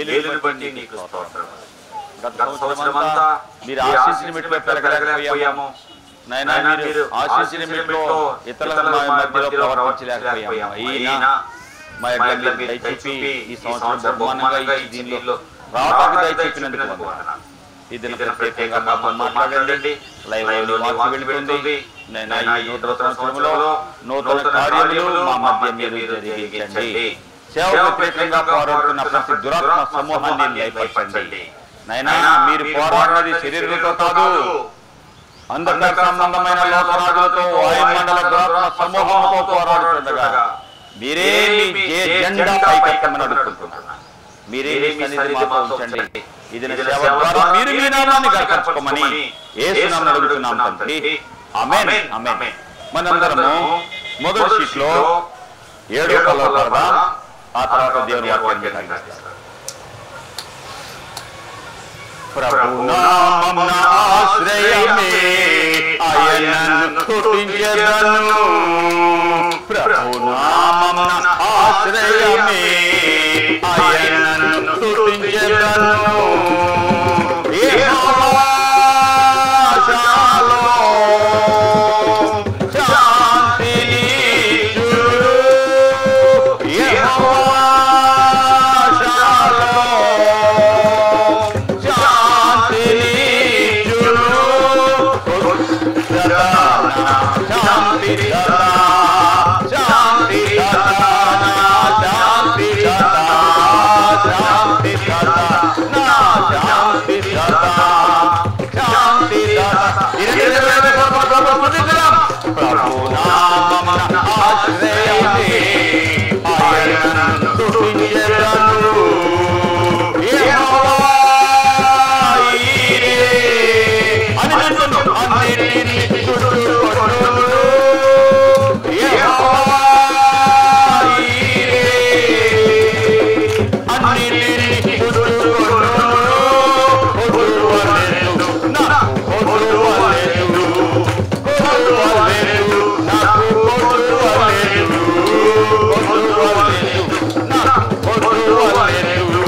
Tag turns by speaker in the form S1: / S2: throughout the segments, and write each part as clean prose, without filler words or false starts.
S1: మేలుని బట్టి నీకు స్తోత్రం. గత సంవత్సరమంతా మీరు ఆశీస్సుని మెట్టులో పెరగలేకపోయాము నాయనా, మీరు ఆశీస్సుని మెట్టులో ఇతరుల మధ్యలో ప్రవర్తించలేకపోయాము. అయినా మా యొక్క దయచూపి ఈ సంవత్సరం బహుమానంగా ఈ దీనిలో రావడానికి దయచూపినందుకు వందనాలు. ఈ దిన ప్రత్యేకంగా మాతో మాట్లాడండి. లైవ్ వాక్యం వెళ్తుంది నాయనా, ఈ నూతన సంవత్సరంలో నూతన కార్యములు మా మధ్య మీరు జరిగించండి. సేవకు వ్యతిరేకంగా పోరాడుతున్న ప్రతి దురాత్మ సమూహాన్ని లయపరచండి నాయనా. మీరు పోరాడినది శరీరంతో కాదు, అంధకార సంబంధమైన లోకరాజులతో వాయుమండల దురాత్మ సమూహంతో పోరాడుతుండగా మీరే మీ జెండా పైకెత్తమని అడుగుతున్నాను. మీరే మీ సన్నిధిని మాతో ఉంచండి. ఇది సేవ ద్వారా మీరు మీ నామాన్ని గణపరచుకోమని యేసు నామమున అడుగుతున్నాం తండ్రి. ఆమేన్ ఆమేన్. మనందరము మొదటి షీట్లో 7వ కలర్ పడదాం. ఆ తర్వాత దేవుని వాక్యాన్ని ధ్యానిస్తాం. ప్రభు నామమున ఆశ్రయమే ఆయనను స్తుతించెదను. ప్రభు నామమున ఆశ్రయమే ఆయనను స్తుతించెదను. యెహోవా షాలోమ్ శాంతినిచ్చును. యెహోవా షాలోమ్ శాంతినిచ్చును. శాంతి ప్రభు నామమున ఆశ్రయమే ఆయనను స్తుతించెదను. యెహోవా ఈరే అన్నిటిని చుట్టుకొనును. యెహోవా ఈరే అన్నిటిని చుట్టుకొనును. కొలువలేదు నాకు కొలువలేదు, కొలువలేదు నాకు కొలువలేదు, కొలువలేదు నాకు కొలువలేదు,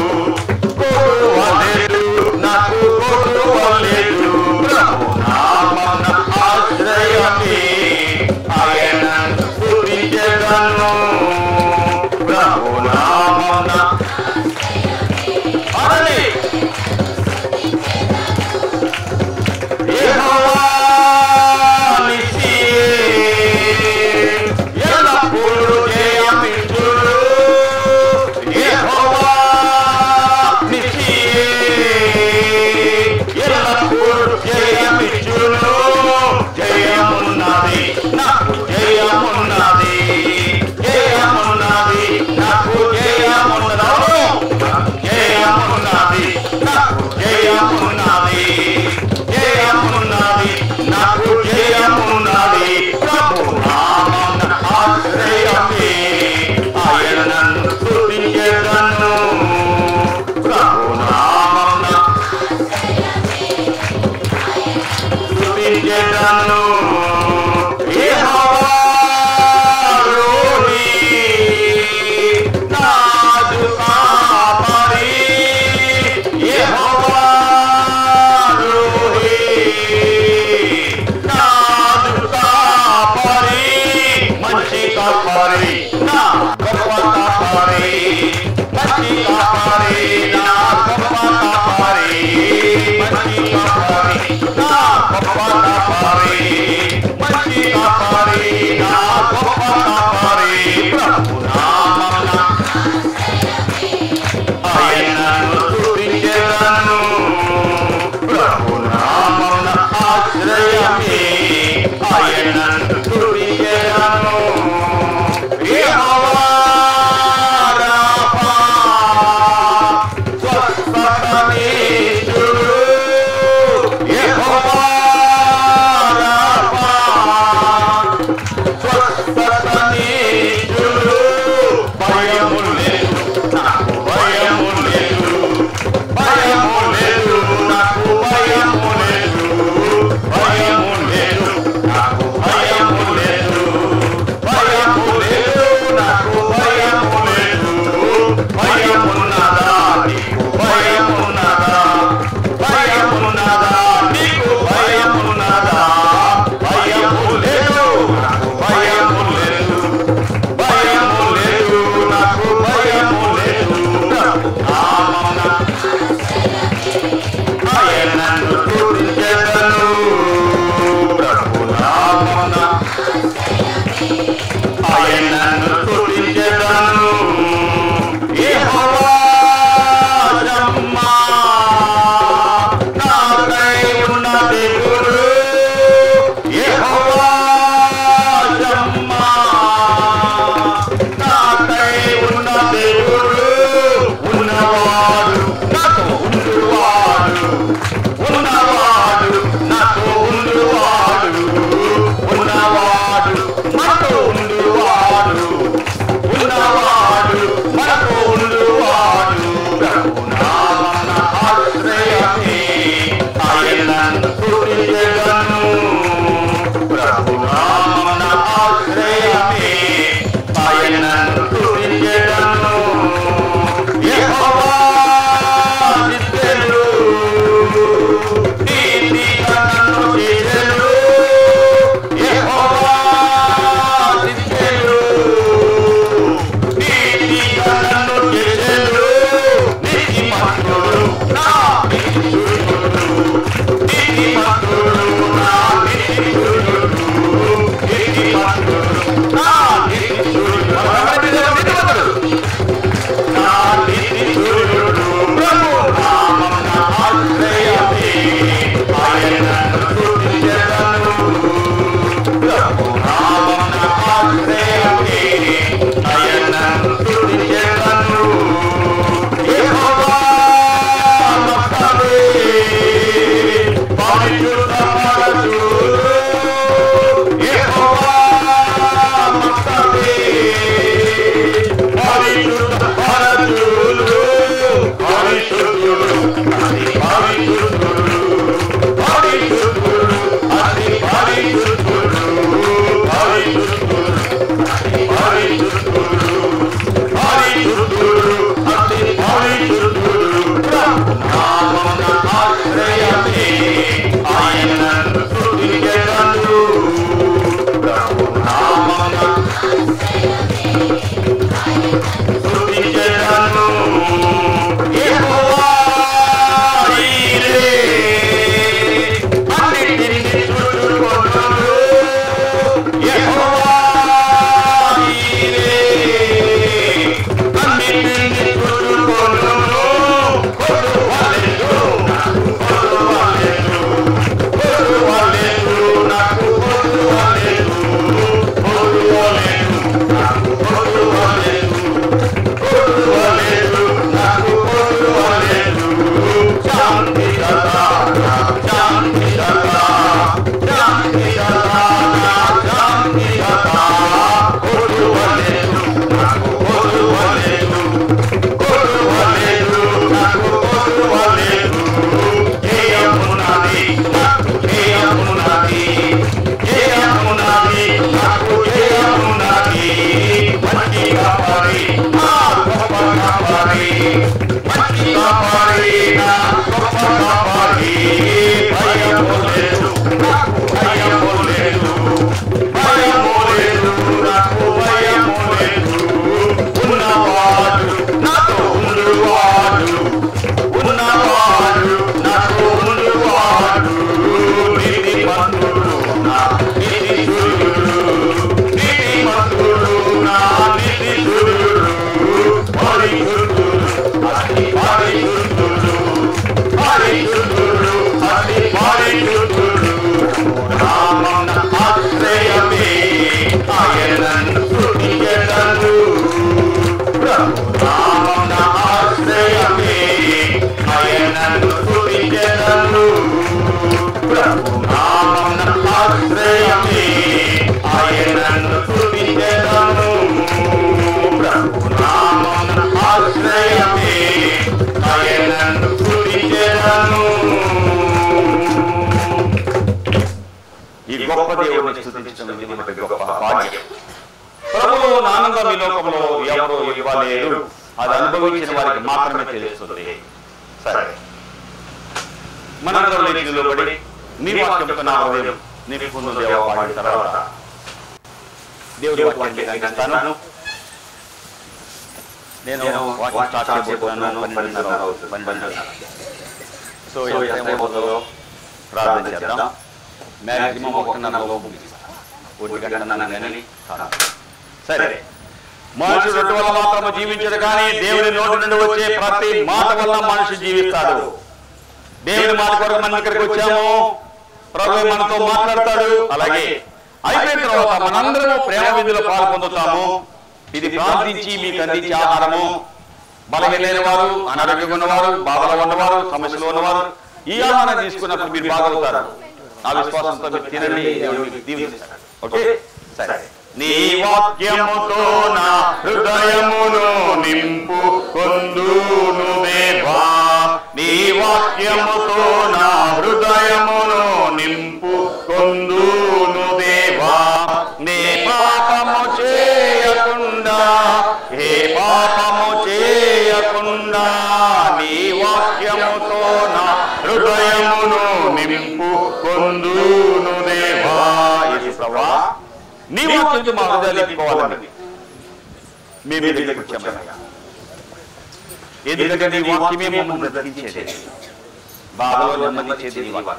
S1: కొలువలేదు నాకు కొలువలేదు. ప్రభు నామమున ఆశ్రయమే ఆయనను స్తుతించెదను. ప్రభు నామమున యెహోవా నిసియే ఎల్లప్పుడూ జయమిచ్చును. యెహోవా నిసియే ఎల్లప్పుడూ జయమిచ్చును. జయమున్నది నాకు జయమున్నది, జయమున్నది నాకు జయమున్నది, జయమున్నది నాకు జయమున్నది, జయమున్నది నాకు జయమున్నది. ప్రభు నామమున ఆశ్రయమే ఆయనను స్తుతించెదను. ప్రభు నామమున స్తుతించెదను. యెహోవా రోహి నాదు కాపరి. యెహోవా రోహి నాదు కాపరి. మంచి కాపరి నా గొప్ప కాపరి, మంచి కాపరి నా గొప్ప కాపరి, మంచి కాపరి నా గొప్ప కాపరి. ఈ గొప్ప దేవుడిని స్తుతించడం ఇది మనకి గొప్ప భాగ్యం. ప్రభువు ఆనందం ఈ లోకంలో ఎవరు ఇవ్వలేరు, అది అనుభవించిన వారికి మాత్రమే తెలుస్తుంది. సరే, మనందరం నీటిలో పడి నీ వాక్యంతో నా హృదయం నింపుకున్న దేవా పాడిన తర్వాత దేవుడి వాక్యాన్ని అందిస్తాను. నేను వాక్యం స్టార్ట్ చేయబోతున్నాను. 12:30 సో ఎంతైపోతుందో ప్రార్థన చేద్దాం. మ్యాక్సిమం 1:30 సరే. మనుషుడు రొట్టె వల్ల మాత్రము జీవించడు, కానీ దేవుని నోటి నుండి వచ్చే ప్రతి మాట వల్ల మనిషి జీవిస్తాడు. దేవుని మాట కొరకు మన దగ్గరికి వచ్చాము, ప్రభువు మనతో మాట్లాడతాడు. అలాగే అయిపోయిన తర్వాత మనందరము ప్రేమ విందులో పాల్పొందుతాము. ఇది ప్రార్థించి మీకు అందించే ఆహారము. బలహీనైన వారు, అనారోగ్యంగా ఉన్నవారు, బాధలో ఉన్నవారు, సమస్యలు ఉన్నవారు ఈ ఆహారం తీసుకున్నప్పుడు మీరు బాగవుతారు. ఆ విశ్వాసంతో మీరు తినండి, దేవుడు దీవిస్తాడు. ఓకే, సరే. నీ వాక్యముతో నా హృదయమును నింపు కొందును దేవా, నీ వాక్యముతో నా హృదయమును నింపు కొందును దేవా. నే పాపము చేయకుండా, ఏ పాపము చేయకుండా నీ వాక్యముతో నా హృదయమును నింపు కొందును దేవా. యేసుప్రభువా, నీ వాక్యం మా హృదయాలు నింపుకోవాలని మేము మీ దగ్గరికి వచ్చామయ్యా. ఎందుకంటే నీ వాక్యమే మమ్మల్ని బ్రతికించేది, బాధలో నెమ్మదించేది నీ వాక్యం.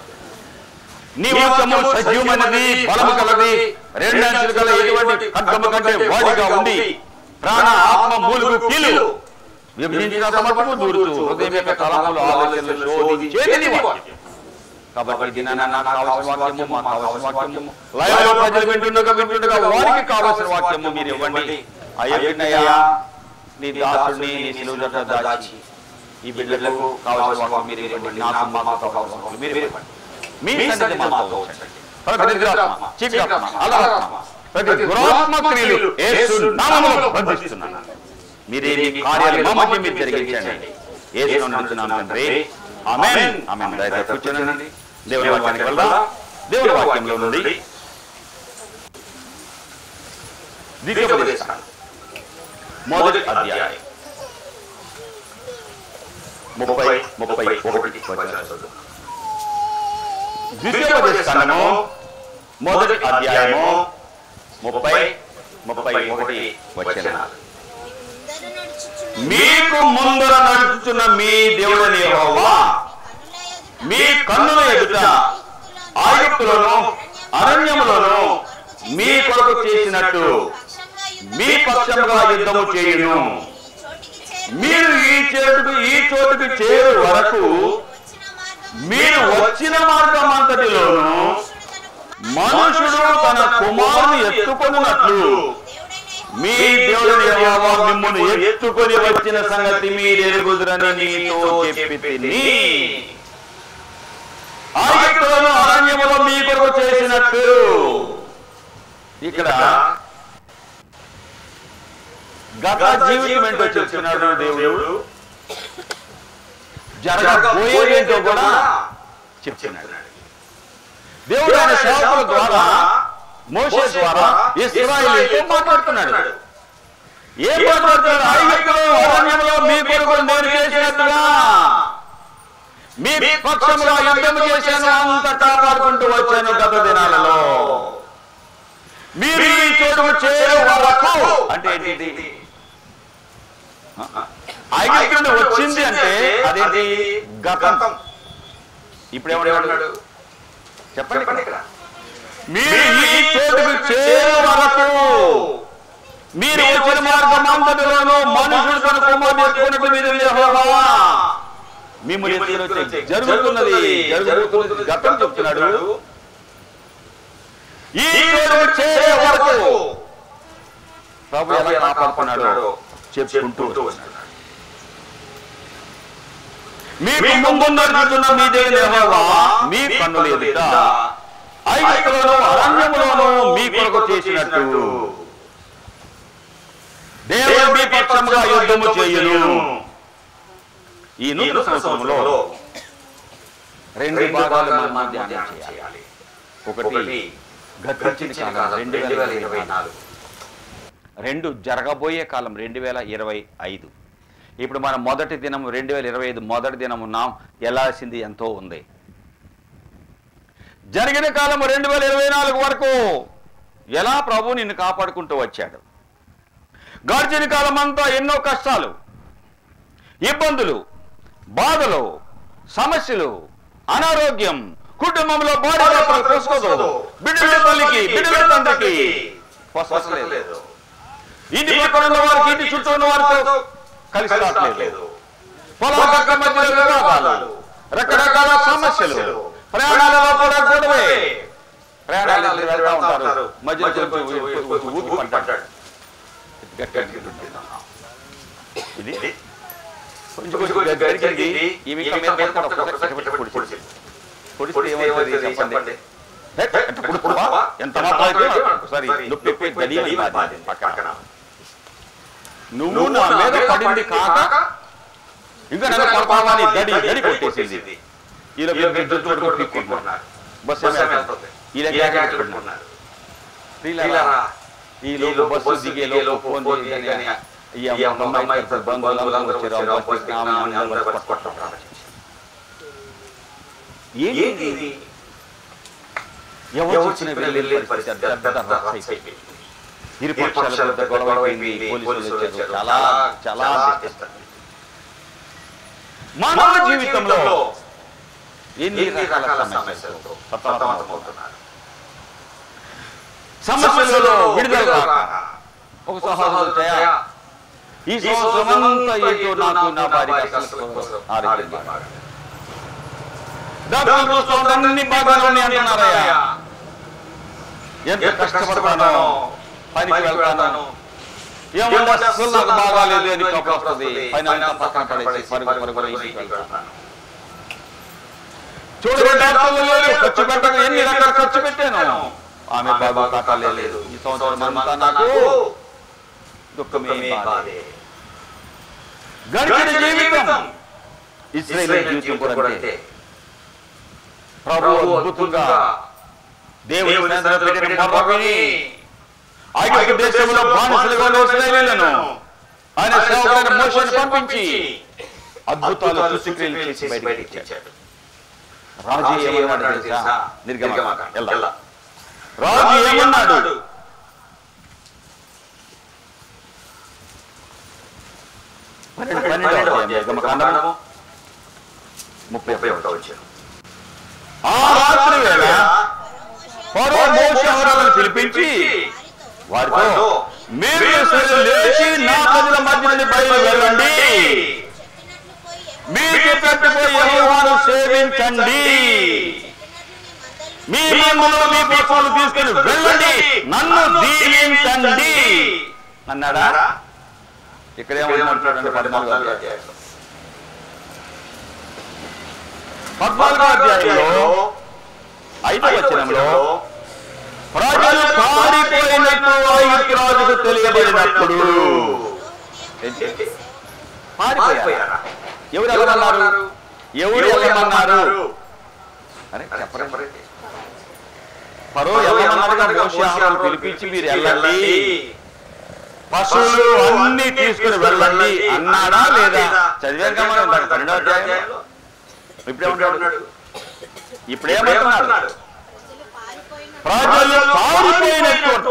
S1: నీ వాక్యము సజీవమైనది, బలము కలది, రెండంచులు గల ఎటువంటి ఖడ్గము కంటే వాడిగా ఉండి ప్రాణ ఆత్మ మూలుగు కీలు విభజించిన సమర్పణకు దూరుతూ హృదయం యొక్క తలములు ఆలోచనలు శోధించేది నీ వాక్యం. కాబట్టి దినాన నాకు కావాల్సిన వాక్యము, మాకు కావాల్సిన వాక్యము, లైవ్లో ప్రజలు వింటుండగా వారికి కావాల్సిన వాక్యము మీరు ఇవ్వండి. అయ్యా, నీ దాసుని నీ సిలువ దాచి ఈ బిడ్డలకు కావాల్సిన వాక్యం మీరు ఇవ్వండి. నాకు మాకు కావాల్సిన వాక్యం మీరు ఇవ్వండి. మీ సన్నిధి మాతో ఉంచండి. ప్రతి దురాత్మ, చీకటాత్మ, అలరాత్మ, ప్రతి దురాత్మ క్రియలు యేసు నామములో బంధిస్తున్నాను. మీరే మీ కార్యాలు మా మధ్య మీరు జరిగించండి. యేసు నామమున తండ్రి, ఆమేన్. ఆమేన్. దయచేసి కూర్చోండి. దేవుని వాక్యానికి వెళ్దాం. దేవుని వాక్యంలో నుండి ద్వితీయోపదేశకాండం మొదటి అధ్యాయం 30-31 వచనాలు. ద్వితీయోపదేశకాండము మొదటి అధ్యాయము 30-31 వచనాలు. మీకు ముందర నడుచుచున్న మీ దేవుడైన యెహోవా మీ కన్నుల ఎదుట ఐగుప్తులోను అరణ్యములోను మీ కొరకు చేసినట్టు మీ పక్షముగా యుద్ధము చేయును. మీరు ఈ చోటుకు చేరు వరకు మీరు వచ్చిన మార్గం అంతటిలోను మనుషుడు తన కుమారుని ఎత్తుకొనున్నట్లు మీ దేవుని యెహోవా మిమ్మును ఎత్తుకొని వచ్చిన సంగతి మీరు ఎరుగుదురని మీతో చెప్పితిని. ఐగుప్తులోను అరణ్యములో మీ కొరకు చేసినట్టు. ఇక్కడ గత జీవితం ఏంటో చెప్తున్నాడు దేవుడు, జరగబోయేదేంటో కూడా చెప్తున్నాడు. దేవుడు ఆయన సేవకుల ద్వారా, మోషే ద్వారా ఇశ్రాయేలీయులతో మాట్లాడుతున్నాడు. ఏం మాట్లాడుతున్నాడు? ఐగుప్తులో అరణ్యంలో మీ కొరకు నేను చేసినట్టుగా పక్షంలో యుద్ధం చేశాను, అంత కాపాడుకుంటూ వచ్చాను గత దినాలలో. మీరు ఈ చోటు చేరే వరకు అంటే ఏంటి? ఐగుప్తు వచ్చింది అంటే అదేంటి? గతం. ఇప్పుడు ఏమన్నాడు చెప్పండి. మీరు ఈ చోటుకు చేరే వరకు, మీరు వచ్చిన మార్గం అంతటిలోనూ మనుషుడు తన కుమారుని ఎత్తుకున్నట్టు మీరు యెహోవా మిమ్మల్ని ఎత్తుకుని జరుగుతున్నది గతం చెప్తున్నాడు. ఈ చోటుకు చేరే వరకు ప్రభు ఎలా కాపాడుతున్నాడో చెప్పుకుంటూ వస్తున్నాడు. మీకు ముందు నడుచుతున్న మీ దేవుని యెహోవా మీ కన్నుల ఎదుట ఐగుప్తులోనూ అరణ్యములోనూ మీ కొరకు చేసినట్టు దేవుడు మీ పక్షముగా యుద్ధము చేయును. ఈ నూతన సంవత్సరంలో రెండు భాగాలు మనం ధ్యానం చేయాలి. ఒకటి గతించిన కాలం 2024, రెండు జరగబోయే కాలం 2025. ఇప్పుడు మనం మొదటి దినం 2025 మొదటి దినం ఉన్నాం. వెళ్ళాల్సింది ఎంతో ఉంది. జరిగిన కాలం 2024 వరకు ఎలా ప్రభు నిన్ను కాపాడుకుంటూ వచ్చాడు. గడిచిన కాలం అంతా ఎన్నో కష్టాలు, ఇబ్బందులు, బాధలు, సమస్యలు, అనారోగ్యం, కుటుంబంలో బాడీలు పోసుకోదు, బిడ్డల తల్లికి బిడ్డల తండ్రికి పోసలేదు, ఇంటి పక్కన ఉన్న వారికి ఇంటి చుట్టూ ఉన్న వారితో కలిసి రావట్లేదు, పొలాల మధ్యలో వివాదాలు, రకరకాల సమస్యలు, ప్రయాణాలలో కూడా గొడవే. ప్రయాణాలు వెళ్తా ఉంటారు, మధ్యలో ఊపి పడ్డాడు. ఇది కొంచెం గడిచింది. ఇవి పొడిస్తే ఏమవుతుంది చెప్పండి. ఎంత పక్కన నువ్వు నా మీద పడింది కాక ఇంకా నన్ను కొడతావని దడి కొట్టేసింది. ఈ బస్సు దిగేలో ఫోన్ మానవ జీవితంలో ఎన్ని రకాల సమస్యలతో సతమతమవుతున్నారు. సమస్యలలో విడుదల ఒక సహోదరుడు ఈ సంవత్సరం అంతా ఏంటో నాకు నా భార్య అన్ని బాధలని అంటున్నారయ్యా. ఎంత కష్టపడతానో, పనికి వెళ్తాను, ఏమన్నా అసలు నాకు బాగాలేదు అని వస్తుంది. పైన పక్కన పడేసి చూడండి ఖర్చు పెట్టక ఎన్ని రకాల ఖర్చు పెట్టాను, ఆమె బాబా కాలేదు. ఈ సంవత్సరం అంతా నాకు దుఃఖమే బాధే. గడిచిన జీవితం ఇశ్రాయేలు జీవితం కూడా అంతే. ప్రభువు అద్భుతంగా దేవుని సన్నిధిలో పెట్టిన మొర్ర విని ఐగుప్తు దేశంలో బానిసలుగా ఉన్న ఇశ్రాయేలీయులను ఆయన సేవకుడైన మోషేను పంపించి అద్భుతాలు సృష్టిక్రియలు చేసి బయటికి ఇచ్చాడు. రాజు ఏమన్నాడు తెలుసా? నిర్గమకాండం రాజు ఏమన్నాడు? నిర్గమకాండము 31వ వచనం. ఆ రాత్రి వేళ ఫరో మోషే అహరోనులను పిలిపించి వారితో, మీరు లేచి నా ప్రజల మధ్య నుండి బయలు వెళ్ళండి, మీరు చెప్పినట్టు యెహోవాను సేవించండి, మీ మందలు మీ పశువులు తీసుకుని వెళ్ళండి, నన్ను దీవించండి అన్నాడా? ఇక్కడ ఏమంటున్నాడు? 14వ అధ్యాయంలో 5వ వచనంలో ప్రజలు పారిపోయినట్టు ఐగుప్తు రాజుకు తెలియబడినప్పుడు పారిపోయారా? ఎవరు వెళ్ళమన్నారు? ఎవరు వెళ్ళమన్నారు? అరే చెప్పండి. ఫరో వెళ్ళమన్నారుగా మోషే అహరోనులను పిలిపించి మీరు వెళ్ళండి, పశువులు అన్ని తీసుకుని వెళ్ళండి అన్నాడా లేదా? చదివాం కదా 12వ అధ్యాయంలో. ఇప్పుడేమంటున్నాడు? ప్రజలు పారిపోయినట్టు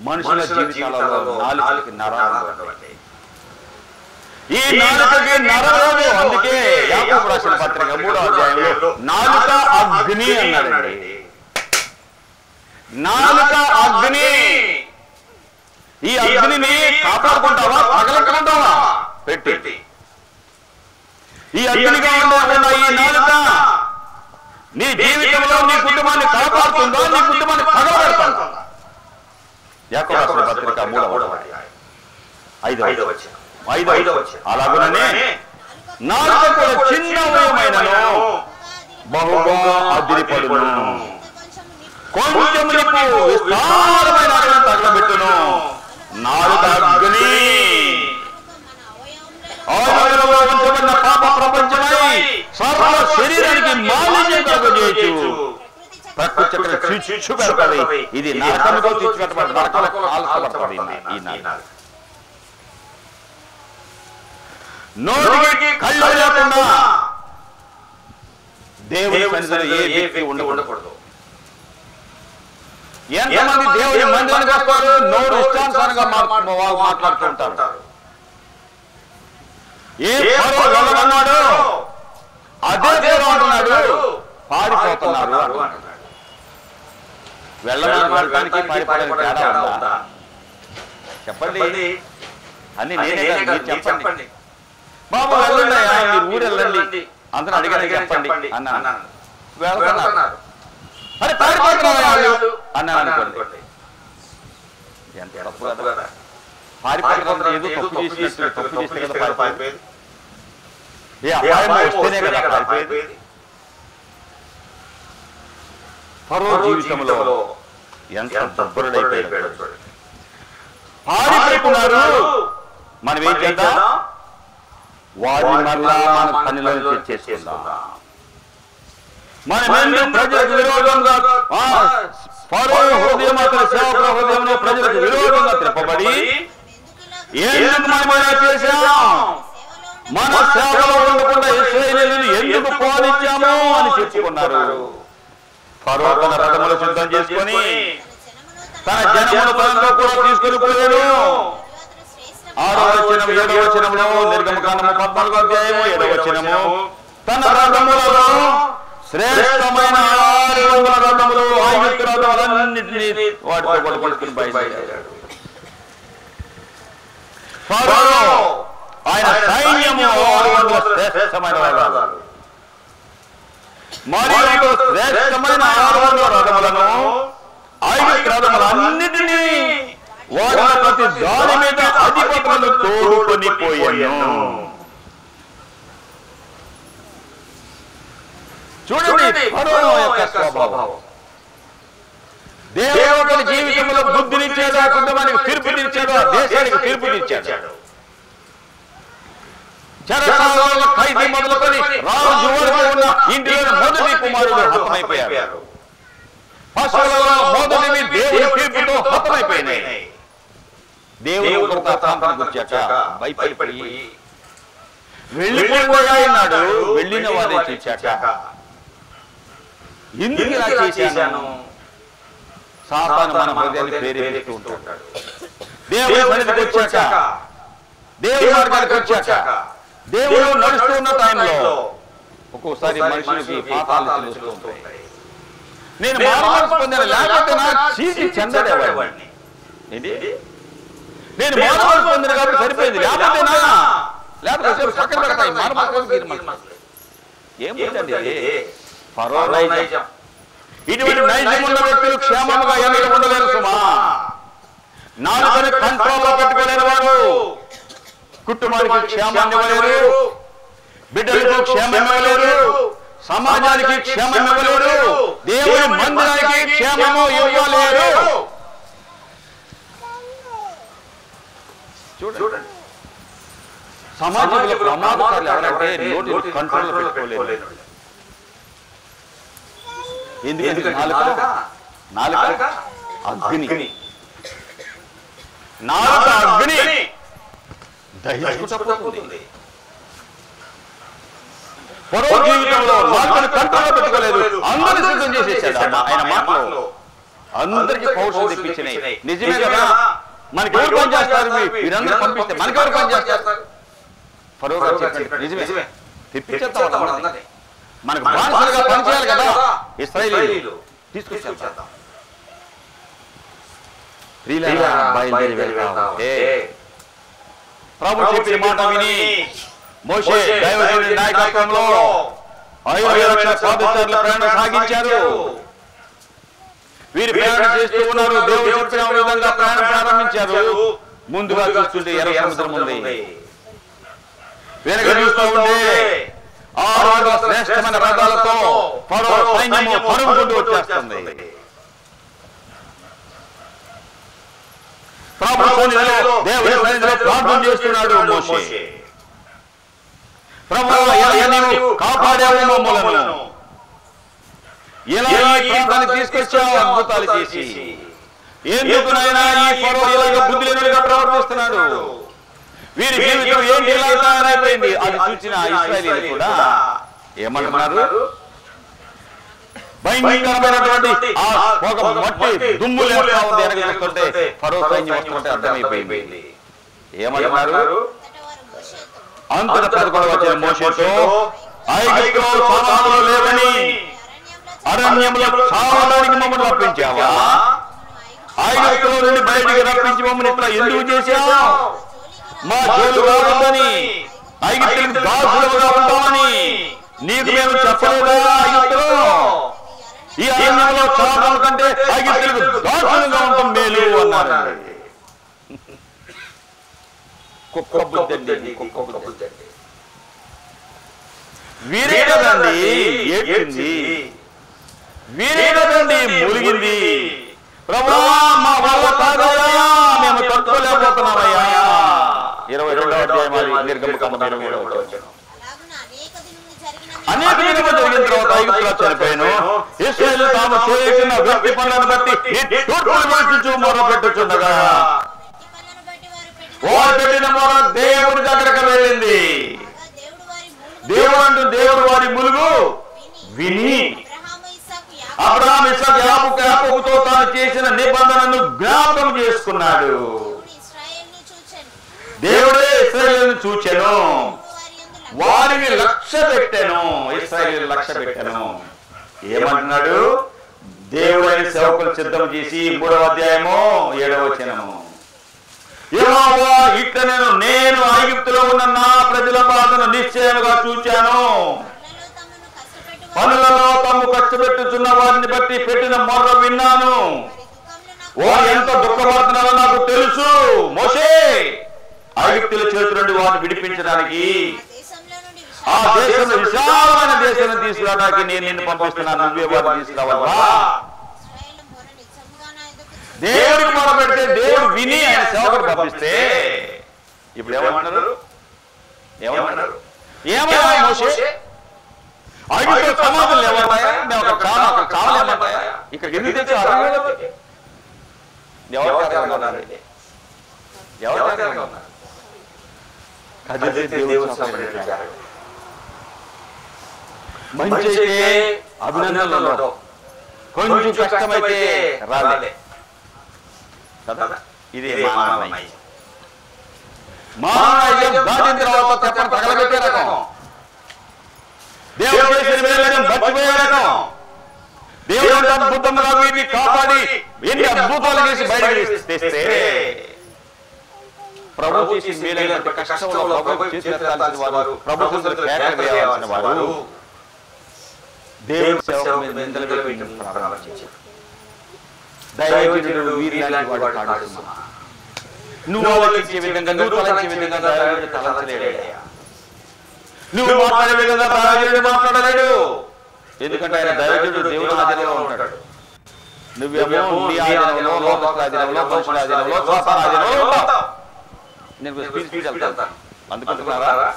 S1: మనుషుల జీవితాలలో నాలుకకి నరాలు, ఈ నాలుకకి నరాలు. అందుకే యాకోబు రాసిన పత్రిక 3వ అధ్యాయంలో నాలుక అగ్ని అన్నాడండి. నాలుక అగ్ని. ఈ అగ్నిని కాపాడుకుంటావా, పగలకుంటావా? పెట్టి ఈ అగ్నిగా ఉన్న ఈ నాలుక నీ జీవితంలో నీ కుటుంబాన్ని కాపాడుతుందా, నీ కుటుంబాన్ని పగలబెడుతుందా? యాకోబు రాసిన పత్రిక 3వ అధ్యాయం 5వ వచనం. అలాగనే నాలుక కూడా చిన్న అవయవమైనను బహుగా అదిరిపడును, కొంచెం నిప్పు విస్తారమైన అగ్ని తగలబెట్టును. నాలుక అగ్ని ఆయనలో ఉంచబడిన పాప ప్రపంచమై సర్వ శరీరానికి మాలిన్యం కలుగజేయచ్చు. ప్రకృతి చక్రం చిచ్చు పెడతాది. ఇది నరకముతో చిచ్చు పెట్టబడి నరకలకు కాల్చబడతాది. ఈ నాలుక నోటికి కళ్ళు లేకుండా దేవుని సన్నిధిలో ఏ వ్యక్తి ఉండకూడదు. ఎంతమంది దేవుని మందిరానికి వస్తారు, నోరు ఇష్టానుసారంగా మాట్లాడుతూ ఉంటారు. ఏ వెళ్ళమన్నాడు అదే దేవుడు అంటున్నాడు, పారిపోతున్నారు అంటున్నాడు. వెళ్ళడానికి పారిపోవడానికి తేడా ఉందా? చెప్పండి. అన్ని నేనే చెప్పండి. బాబు వెళ్ళండి, మీరు ఊరు వెళ్ళండి, అందరూ అడిగారు చెప్పండి అన్నాను. వెళ్తున్నారు, అరే పారిపోతున్నారు అన్నాను అనుకోండి. ఎంత తప్పు కదా. పారిపోతున్నారు ఏదో తప్పు చేసినట్టు, తప్పు చేస్తే కదా పారిపోయేది. ఏ అపాయం వస్తేనే కదా పారిపోయేది. ఫరో జీవితంలో ఎంత దబ్బరుడైపోయాడు చూడండి. పారిపోతున్నారు, మనం ఏం చేద్దాం? వారిని మరలా మన పనిలో చేసుకుందాం. మనమెందు ప్రజలకు విరోధంగా ఫరో హృదయం, అతని సేవకుల హృదయంలో ప్రజలకు విరోధంగా తిప్పబడి ఎందుకు మనం ఇలా చేశాం? మన సేవలో ఉండకుండా ఇశ్రాయేలీయులను ఎందుకు పోనిచ్చాము అని చెప్పుకున్నారు. ఫరో తన రథములు సిద్ధం చేసుకొని తన జనమును తనతో కూడా తీసుకుని పోయాడు. 6వ వచనం 7వ వచనంలో, నిర్గమకాండము 14వ అధ్యాయము 7వ వచనము, తన రథములలో శ్రేష్టమైన 600 రథములు, ఐగుప్తు రథములన్నింటినీ వాటితో కొట్టుకొని బయలుదేరాడు. ఫరో ఆయన సైన్యము 600 శ్రేష్టమైన రథాలు, మరియు శ్రేష్టమైన 600 రథములను, ఐగుప్తు రథములన్నింటినీ వారి ప్రతి దాని మీద అధిపతులను తోడుకొని పోయాను. చూడండి ఫరో యొక్క స్వభావం. దేవుని జీవితంలో బుద్ధినిచ్చాడు, కుటుంబానికి తీర్పునిచ్చాడు, దేశానికి తీర్పునిచ్చాడు. చెరసాలలో ఖైదీ మొదలుకొని రాజు వరకు ఉన్న ఇంటిలో మొదటి కుమారుడు హతమైపోయారు. పశువులలో మొదటివి దేవుని తీర్పుతో హతమైపోయినాయి. దేవుడు గుర్చాక భయపడిపోయి వెళ్ళిపోయాడు. వెళ్ళిన వారిని చూచాక ఎందుకు ఇలా చేశాను? సాతాను మన హృదయాన్ని ప్రేరేపిస్తూ ఉంటాడు. దేవుని సన్నిధికి వచ్చాక, దేవుని మార్గానికి వచ్చాక, దేవుడు నడుస్తూ ఉన్న టైంలో ఒక్కోసారి మనుషులకి పాపాలు తెలుస్తూ ఉంటాయి. నేను మారుమనసు పొందాను, లేకపోతే నా చీటి చెందడేవాడిని. నేను మారుమనసు పొందిన కాబట్టి సరిపోయింది, లేకపోతే పక్కన పెడతాయి. ఏం పోయిందండి ఫరో నైజం. ఇటువంటి నైజం ఉన్న వ్యక్తులు క్షేమంగా ఎన్నడూ ఉండలేరు సుమా. నాలుకని కంట్రోల్లో పెట్టుకోలేని వారు కుటుంబానికి క్షేమాన్ని ఇవ్వలేరు, బిడ్డలకు క్షేమం ఇవ్వలేరు, సమాజానికి క్షేమం ఇవ్వలేరు, దేవుని మందిరానికి క్షేమము ఇవ్వలేరు. చూడండి, సమాజంలో ప్రమాదకారులు ఎవరంటే నోటిని కంట్రోల్ పెట్టుకోలేరు. ఎందుకంటే నాలుక అగ్ని, నాలుక అగ్ని దహించుకుంటుంది. ఫరో జీవితంలో నాలుకను కంట్రోల్లో పెట్టుకోలేదు, అందరిని సిద్ధం చేసేసాడు. ఆయన మాటలు అందరికీ పౌరుషం తెప్పించినాయి. నిజమే కదా, మనకి ఎవరు పని చేస్తారు? వీరందరూ పంపిస్తే మనకి ఎవరు పని చేస్తారు? ఫరో గారు చెప్పండి, నిజమే, తెప్పించేద్దాం, మనకు బానిసలుగా పనిచేయాలి కదా. ఇశ్రాయేలీయులు తీసుకొచ్చేద్దాం. బయలుదేరి వెళ్తా ఉంటే ప్రభు చెప్పిన మాట విని మోషే దైవజనుడి నాయకత్వంలో 5,000 పాదచారులు ప్రయాణం సాగించారు. వీరు ప్రయాణం చేస్తూ ఉన్నారు. దేవుడు చెప్పిన విధంగా ప్రయాణం ప్రారంభించారు. ముందుగా చూస్తుంటే ఎర్ర సముద్రం ఉంది. వెనక చూస్తూ ఉంటే 6 శ్రేష్టమైన రథాలతో ఫరో సైన్యము పరుగుకుంటూ వచ్చేస్తుంది. ప్రభు సన్నిధిలో దేవుని సన్నిధిలో ప్రార్థన చేస్తున్నాడు మోషే. ప్రభువా, నీవు కాపాడావు మమ్మలను, ఎలా ఈ ప్రాంతానికి తీసుకొచ్చావు అద్భుతాలు చేసి. ఎందుకునైనా ఈ ఫరో ఇలాగ బుద్ధి లేనిగా ప్రవర్తిస్తున్నాడు? వీరి జీవితం ఏంటి ఇలా తయారైపోయింది? అది చూసిన ఇశ్రాయేలీయులు కూడా ఏమంటున్నారు? భయంకరమైనటువంటి ఒక మట్టి దుమ్ము లేస్తా ఉంది. ఎనగొస్తుంటే ఫరో సైన్యం వస్తుంటే అర్థమైపోయింది. ఏమంటున్నారు? అంతట 11వ వచనం, మోషేతో ఐగుప్తులో సామానులు లేవని అరణ్యంలో చావడానికి మమ్మల్ని రప్పించావా? ఐగుప్తులో నుండి బయటికి రప్పించి మమ్మల్ని ఇట్లా ఎందుకు చేశావు? మా జోలు రావద్దని, ఐగుప్తులకు దాసులుగా ఉంటామని నీకు మేము చెప్పలేదా? ఐగుప్తులో ఈ అరణ్యంలో చావడం కంటే ఐగుప్తులకు దాసులుగా ఉంటాం మేలు అన్నారు. కుక్క బుద్ధి, కుక్క బుద్ధి. వీరే కదండి ఏడ్చింది, వీరే కదండి ములిగింది. ప్రభువా, మా వల్ల కాదయ్యా, మేము తట్టుకోలేకపోతున్నామయ్యా. 22వ అధ్యాయం నిర్గమకాండం 23వ వచనం. అనేక దినములు జరిగిన తర్వాత ఐగుప్తులో చనిపోయాను. ఇశ్రాయేలు తాము చేసిన వ్యక్తి పనులను బట్టి మొరపెట్టుచుండగా వారు పెట్టిన మొర దేవుడి దగ్గరకు వెళ్ళింది. దేవుడు వారి ములుగు విని అబ్రహాము, ఇస్సాకు, యాకోబుతో తాను చేసిన నిబంధనను జ్ఞాపకం చేసుకున్నాడు. దేవుడే ఇశ్రాయేలును చూచెను, వారిని లక్ష్య పెట్టెను. ఇశ్రాయేలు లక్ష్య పెట్టెను. ఏమంటున్నాడు? దేవుడైన సేవకులు సిద్ధం చేసి 3వ అధ్యాయము 7వ వచనము, యెహోవా ఇట్లనెను, నేను ఐగుప్తులో ఉన్న నా ప్రజల బాధను నిశ్చయముగా చూచాను. పనులలో తాము కష్టపెట్టుచున్న వారిని బట్టి పెట్టిన మొర్ర విన్నాను. వారు ఎంత దుఃఖపడుతున్నారో నాకు తెలుసు. మోషే, ఐగుప్తుల చేతి నుండి వారిని విడిపించడానికి, ఆ దేశంలో విశాలమైన దేశాన్ని తీసుకురావడానికి నేను నిన్ను పంపిస్తున్నాను. నువ్వే వారిని తీసుకురావాలా? దేవుడికి మొర పెడితే దేవుడు విని ఆయన సేవకుడు పంపిస్తే ఇప్పుడు ఏమంటున్నారు? ఏమయ్యా మోషే, ఐగుప్తులో సమాధులు లేవన్నాయా? మేము ఒక చావలేమంటాయా? ఇక్కడ ఎందుకు తెచ్చి మంచి అభినందనలు, కొంచెం కష్టమైతే రాలే కదా. ఇది మానవీయం దాటిన తర్వాత చెప్పని తగలబెట్టే రకం, దేవుడు చేసిన మేలను మర్చిపోయే రకం. దేవుడు అద్భుతంగా వీరిని కాపాడి ఎన్ని అద్భుతాలు చేసి బయటకు తెస్తే ప్రభు చేసిన మేలైన కష్టంలో ప్రభు చేసిన వారు, ప్రభుత్వం వేయాల్సిన వారు దేవుడి సేవ మీద నిందలు వేయడం ప్రారంభించారు. దైవజనుడు వీరిలాంటి వాడు కాడు. నువ్వు ఆలోచించే విధంగా, నువ్వు తలంచే విధంగా దైవజనుడు తలంచలేడయ్యా. నువ్వు మాట్లాడే విధంగా దైవజనుడు మాట్లాడలేడు. ఎందుకంటే ఆయన దైవజనుడు దేవుని ఆధీనంలో ఉంటాడు. నువ్వేమో నీ ఆధీనంలో, లోకస్తుల ఆధీనంలో, మనుషుల ఆధీనంలో, సాతాను ఆధీనంలో ఉంటావు. నేను స్పీచ్ వెళ్తాను అందుకుంటున్నారా?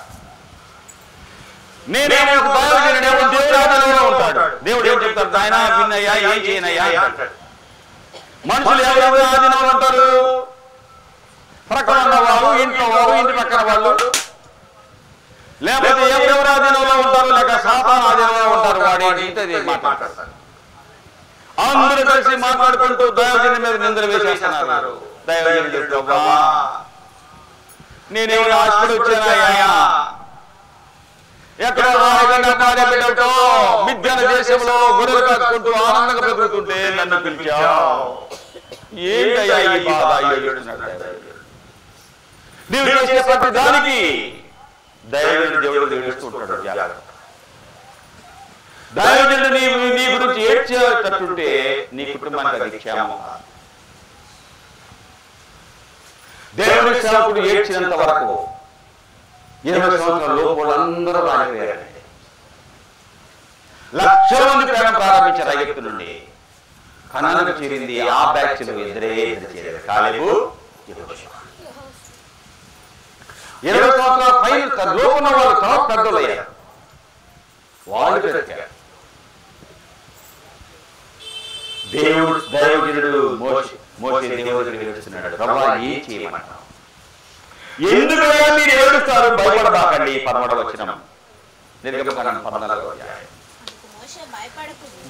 S1: నేనేమో దైవజనుడేమో దేవుడి ఆధీనంలో ఉంటాడు. దేవుడు ఏం చెప్తాడు? ఆయన విన్నయ్యా, ఏం చేయనయ్యా అంటాడు. మనుషులు ఎవరెవరు ఆధీనంలో ఉంటారు? ప్రక్కన ఉన్నవారు, ఇంట్లో వారు, ఇంటి పక్కన వాళ్ళు. లేకపోతే ఎవరెవరు ఆధీనంలో ఉంటారు, లేక సాతాను ఆధీనంలో ఉంటారు, వాడు ఇంతది మాట్లాడతారు. అందరూ కలిసి మాట్లాడుకుంటూ దైవజనుడి మీద నిందలు వేసేస్తున్నారు. దైవజనుడు, ప్రభువా నేనేమైనా ఆశపడి వచ్చానయ్యా, ఎక్కడ బిడ్డలతో మిథ్యాన దేశంలో గొర్రెలు కాచుకుంటూ ఆనందంగా బ్రతుకుతుంటే నన్ను పిలిచావు, ఏంటయ్యా ఈ బాధ? నీవు చేసే ప్రతి దానికి దైవజనుడు దేవుడు ఏడుస్తుంటాడు. జాగ్రత్త. దైవజనుడు నీ గురించి ఏడ్చేటట్టుంటే నీ కుటుంబానికి అది క్షేమం. దేవుడి సేవకుడు ఏడ్చినంత వరకు 20 సంవత్సరాల లోపు అందరూ రాజకీయాలండి. లక్షల మంది ప్రయాణం ప్రారంభించారు ఐగుప్తు నుండి. కనానుకు చేరింది ఆ బ్యాచ్లు ఇద్దరు చేరారు, కాలేబు, యెహోషువ. 20 సంవత్సరాల పైన లోపున్న వాళ్ళు తర్వాత పెద్దలు అయ్యారు, వాళ్ళు పెరిగారు. దేవుడు దైవజనుడు మోషే దేవుడు ఏడుస్తున్నాడు, ప్రభువా ఏం చేయమంటావు? ఎందుకైనా మీరు ఏడుస్తారు, భయపడబాకండి. 13వ వచనం, నిర్గమకాండం 14వ అధ్యాయం.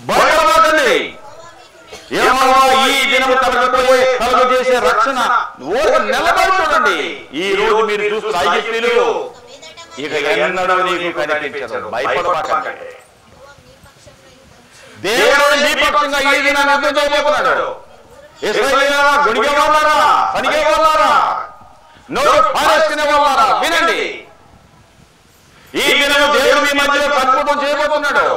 S1: భయపడబాకండి, యెహోవా ఈ దినము కలుగ చేసే రక్షణ నిలబడి చూడండి. ఈ రోజు మీరు చూస్తున్న ఐగుప్తీయులు ఇక ఎన్నడూ నీకు కనిపించరు, భయపడబాకండి. దేవుడు నీ పక్షంగా ఈ దినాన్ని యుద్ధం చేయబోతున్నాడు. ఇశ్రాయేలీయులారా, గొణిగే వాళ్ళారా, సనిగే వాళ్ళారా, నోరు పారేసుకునే వాళ్ళారా, వినండి. ఈ దినము దేవుడు మీ మధ్యలో అద్భుతం చేయబోతున్నాడు.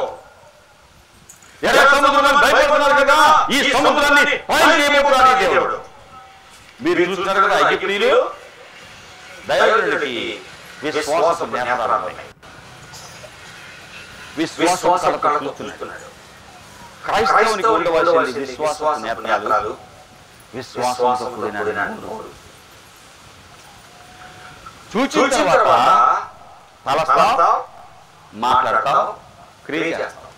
S1: ఎర్ర సముద్రాన్ని భయపడుతున్నారు కదా, ఈ సముద్రాన్ని పాయలు చేయబోతున్నాడు దేవుడు. మీరు చూస్తున్నారు కదా, ఐగుప్తీయులు దైవజనుడికి విశ్వాసపు నేత్రాలు ఉన్నాయి. విశ్వాసం కళ్ళతో చూస్తున్నాడు. క్రైస్తవునికి ఉండవలసింది విశ్వాసపు నేత్రాలు, విశ్వాసంతో కూడిన నోరు. చూచిన తర్వాత తలస్తావు, మాట్లాడతావు, క్రియ చేస్తావు.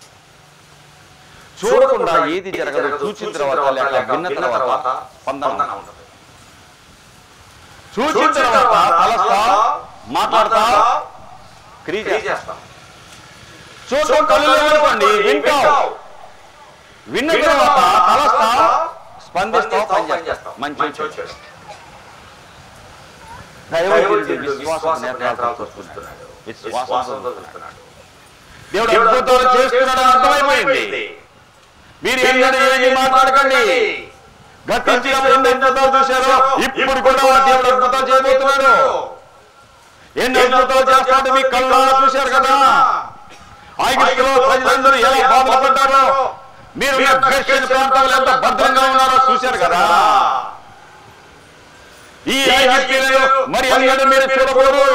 S1: చూడకుండా ఏది జరగదు. చూచిన తర్వాత లేక విన్న తర్వాత స్పందన ఉండదు. చూచిన తర్వాత తలస్తావు, మాట్లాడతావు, క్రియ చేస్తావు. చూడటం కళ్ళు లేవనుకోండి, వింటావు. విన్న తర్వాత తలస్తావు, స్పందిస్తావు, పని చేస్తావు. మంచి చూస్తున్నాడు. దేవుడు అద్భుతాలు చేస్తున్నాడు అర్థమైపోయింది. మీరు ఏది మాట్లాడకండి. గతించినప్పుడు ఎన్ని అద్భుతాలు చూశారో ఇప్పుడు కూడా దేవుడు అద్భుతాలు చేయబోతున్నాడు. ఎన్ని అద్భుతాలు చేస్తాడు మీ కళ్ళారా చూశారు కదా. ఐగుప్తులో ప్రజలందరూ ఎలా బాధలు పడ్డారో, మీరు ప్రాంతాలు ఎంత భద్రంగా ఉన్నారో చూశారు కదా. ఈ ఐగుప్తీయులను మరి అన్నడు మీరు చూడకూడదు.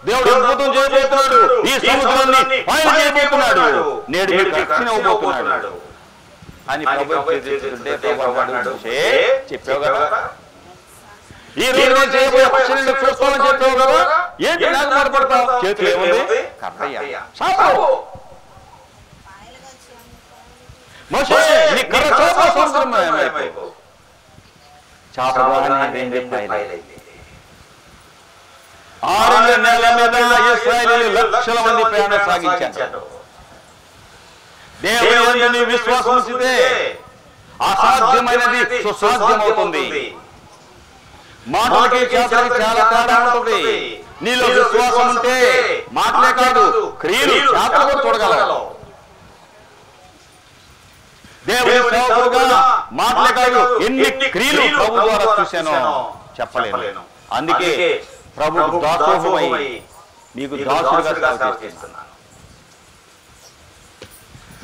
S1: దేవుడు అద్భుతం చేయబోతున్నాడు. ఈ సముద్రాన్ని ఆయన చేయబోతున్నాడు. నేడు మీకు రక్షణ ఇవ్వబోతున్నాడు అని ప్రభువు చెప్పావు కదా. ఈ రోజు నేను చేయబోయే పక్షులను చూసుకోవాలని చెప్పావు కదా. ఏంటి నాకు మాట్లాడతావు? చేతులు ఏముంది? కర్రయ్య, చాపు. మోషే నీ కర్ర చాప సముద్రం చాపగానే 6 నెలల మీద ఇశ్రాయేలీయులు లక్షల మంది ప్రయాణం సాగించారు. దేవుని యందు విశ్వాసం ఉంచితే అసాధ్యమైనది సుసాధ్యమవుతుంది. మాటలకి చేతలకి చాలా తేడా ఉంటుంది. నీలో విశ్వాసం ఉంటే మాటలే కాదు, క్రియలు చేతలు కూడా చూడగలవు. దేవుని సేవకుడుగా మాటలే కాదు, ఎన్ని క్రియలు ప్రభు ద్వారా చూశానో చెప్పలేను. అందుకే ప్రభుకు దాసోహమై నీకు దాసుడుగా సేవ చేస్తున్నాను.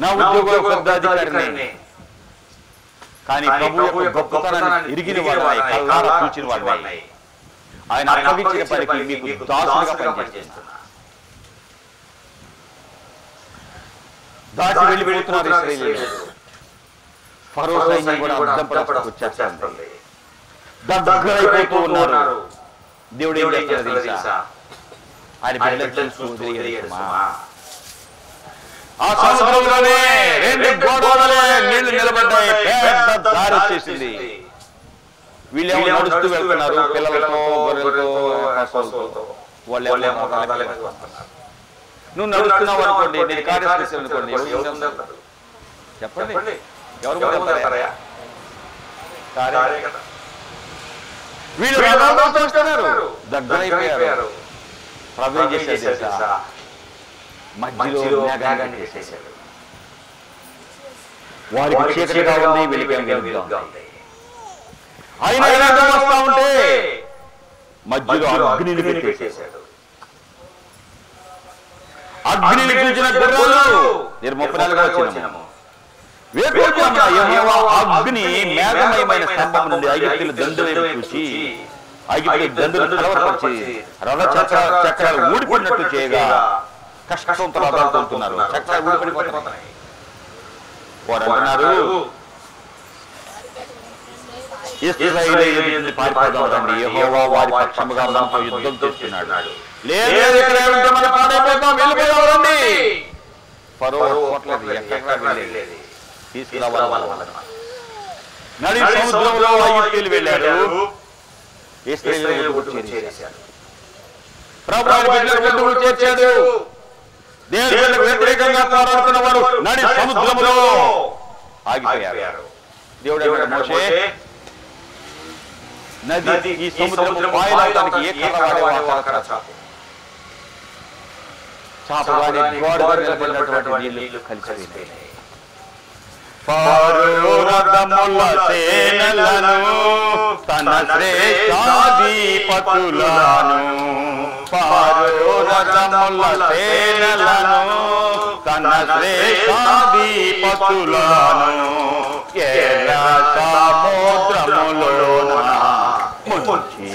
S1: నా ఉద్యోగంలో పెద్ద అధికారిని, కానీ ప్రభు యొక్క గొప్పతనాన్ని ఎరిగిన వాడిని, కళ్ళారా చూచిన వాడిని, ఆయన అప్పగించిన పనికి మీకు దాసుడుగా పనిచేస్తున్నా. దాటి వెళ్ళిపోతున్నారు ఇశ్రాయేలీయులు. ఫరో సైన్యం కూడా అడ్డం పడకు వచ్చేస్తుంది. దగ్గరైపోతూ ఉన్నారు. దేవుడు ఏం చేస్తాడో తెలుసా? ఆయన బిడ్డలను చూసి ఆ సముద్రంలోనే 2 గోడవలే నీళ్లు నిలబడ్డాయి. పెద్ద దారి వచ్చేసింది. వీళ్ళేమో నడుస్తూ వెళ్తున్నారు, పిల్లలతో, గొర్రెలతో, పశువులతో. వాళ్ళేమో నువ్వు నడుస్తున్నావు అనుకోండి, నేను కార్యక్రమం అనుకోండి, చెప్పండి ఎవరు వీళ్ళు దగ్గరైపోయారు. ప్రభు చేశారు, మధ్యలో మేఘాన్ని చేసేసాడు. వారికి చీకటిగా ఉంది, వెలుగుగా ఉంది. ఆయన వస్తా ఉంటే మధ్యలో అగ్నిని పెట్టేశాడు. అగ్నిని చూసిన గుర్రాలు 34వ వచనము, అగ్ని మేఘమయమైన స్తంభం నుండి ఐగుప్తుల దండు వైపు చూసి ఐగుప్తుల దండును కలవరపరిచి రథ చక్రాలు ఊడిపడినట్టు చేయగా కష్టంతో రథాలుతున్నారు. చక్రాలు ఊడిపడిపోతున్నాయి. వారు అంటున్నారు, ఇశ్రాయేలీయుల పారిపోదాం రండి, యెహోవా వారి పక్షముగా మనతో యుద్ధం చేస్తున్నాడు. లేదు మన పాడైపోతాం, వెళ్ళిపోదాం రండి. ఫరో పోట్లేదు, ఎక్కడ వెళ్ళేది తీసుకురావాలి. నడి సముద్రంలో ఐగుప్తీయులు వెళ్ళారు, ఇశ్రాయేలీయులు చేర్చారు. ప్రభువు చేర్చాడు. దేవునికి వ్యతిరేకంగా పోరాడుతున్న వారు నడి సముద్రంలో ఆగిపోయారు. దేవుడు మోషే, నది ఈ సముద్రము పాయడానికి ఏ కర్ర వాడేవో అక్కడ చాపు. చాపగానే నిలబడినటువంటి నీళ్లు కలిసిపోయినాయి. ఫరో రథముల సేనలను తన శ్రేష్ఠాధిపతులను, ఫరో రథముల సేనలను తన శ్రేష్ఠాధిపతులను ఎర్ర సముద్రములోన ముంచి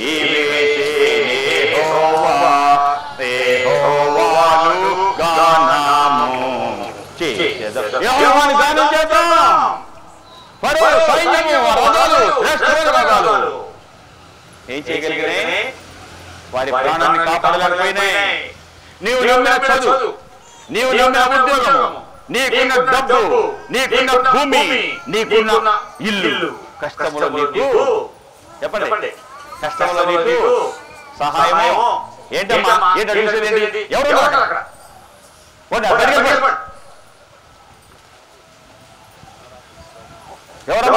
S1: యెహోవాను గానము చేసేదం. యెహోవాను గానం చేద్దాం. ఫరో సైన్యము రథాలు, శ్రేష్ఠమైన రథాలు ఏం చేయగలిగినాయి? వారి ప్రాణాన్ని కాపాడలేకపోయినాయి. నీవు నమ్మిన చదువు, నీవు నమ్మిన ఉద్యోగము, నీకున్న డబ్బు, నీకున్న భూమి, నీకున్న ఇల్లు, కష్టములో నీకు చెప్పండి, కష్టంలో నీకు సహాయము ఏంటమ్మా? ఏంటి ఎవరు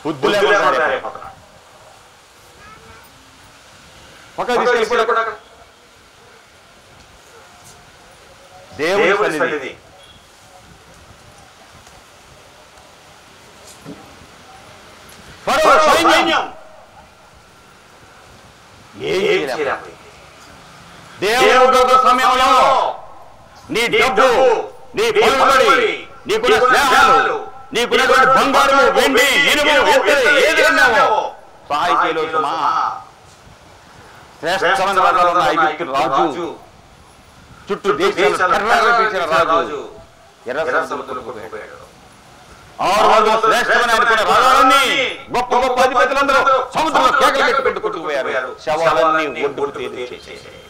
S1: బుద్ధులు దేవుని సన్నిధి. ఫరో సైన్యం దేవుడు సమయంలో నీ డబ్బు, నీ పలుబడి, నీకున్న స్నేహాలు, నీకున్న బంగారు, వెండి, ఇనుము, ఏది ఉన్నావో సహాయం చేయలేదు. శ్రేష్టమైన రాజులు ఐగుప్తు రాజు, చుట్టూ దేశాలు కర్రపించిన రాజు ఎర్ర సముద్రంలో పోయాడు. 600 శ్రేష్టమైన అనుకున్న రాజాలన్నీ, గొప్ప గొప్ప అధిపతులందరూ సముద్రంలో కేకలు పెట్టి కొట్టుకుపోయారు. శవాలన్నీ ఒడ్డుకు తేల్చేశారు.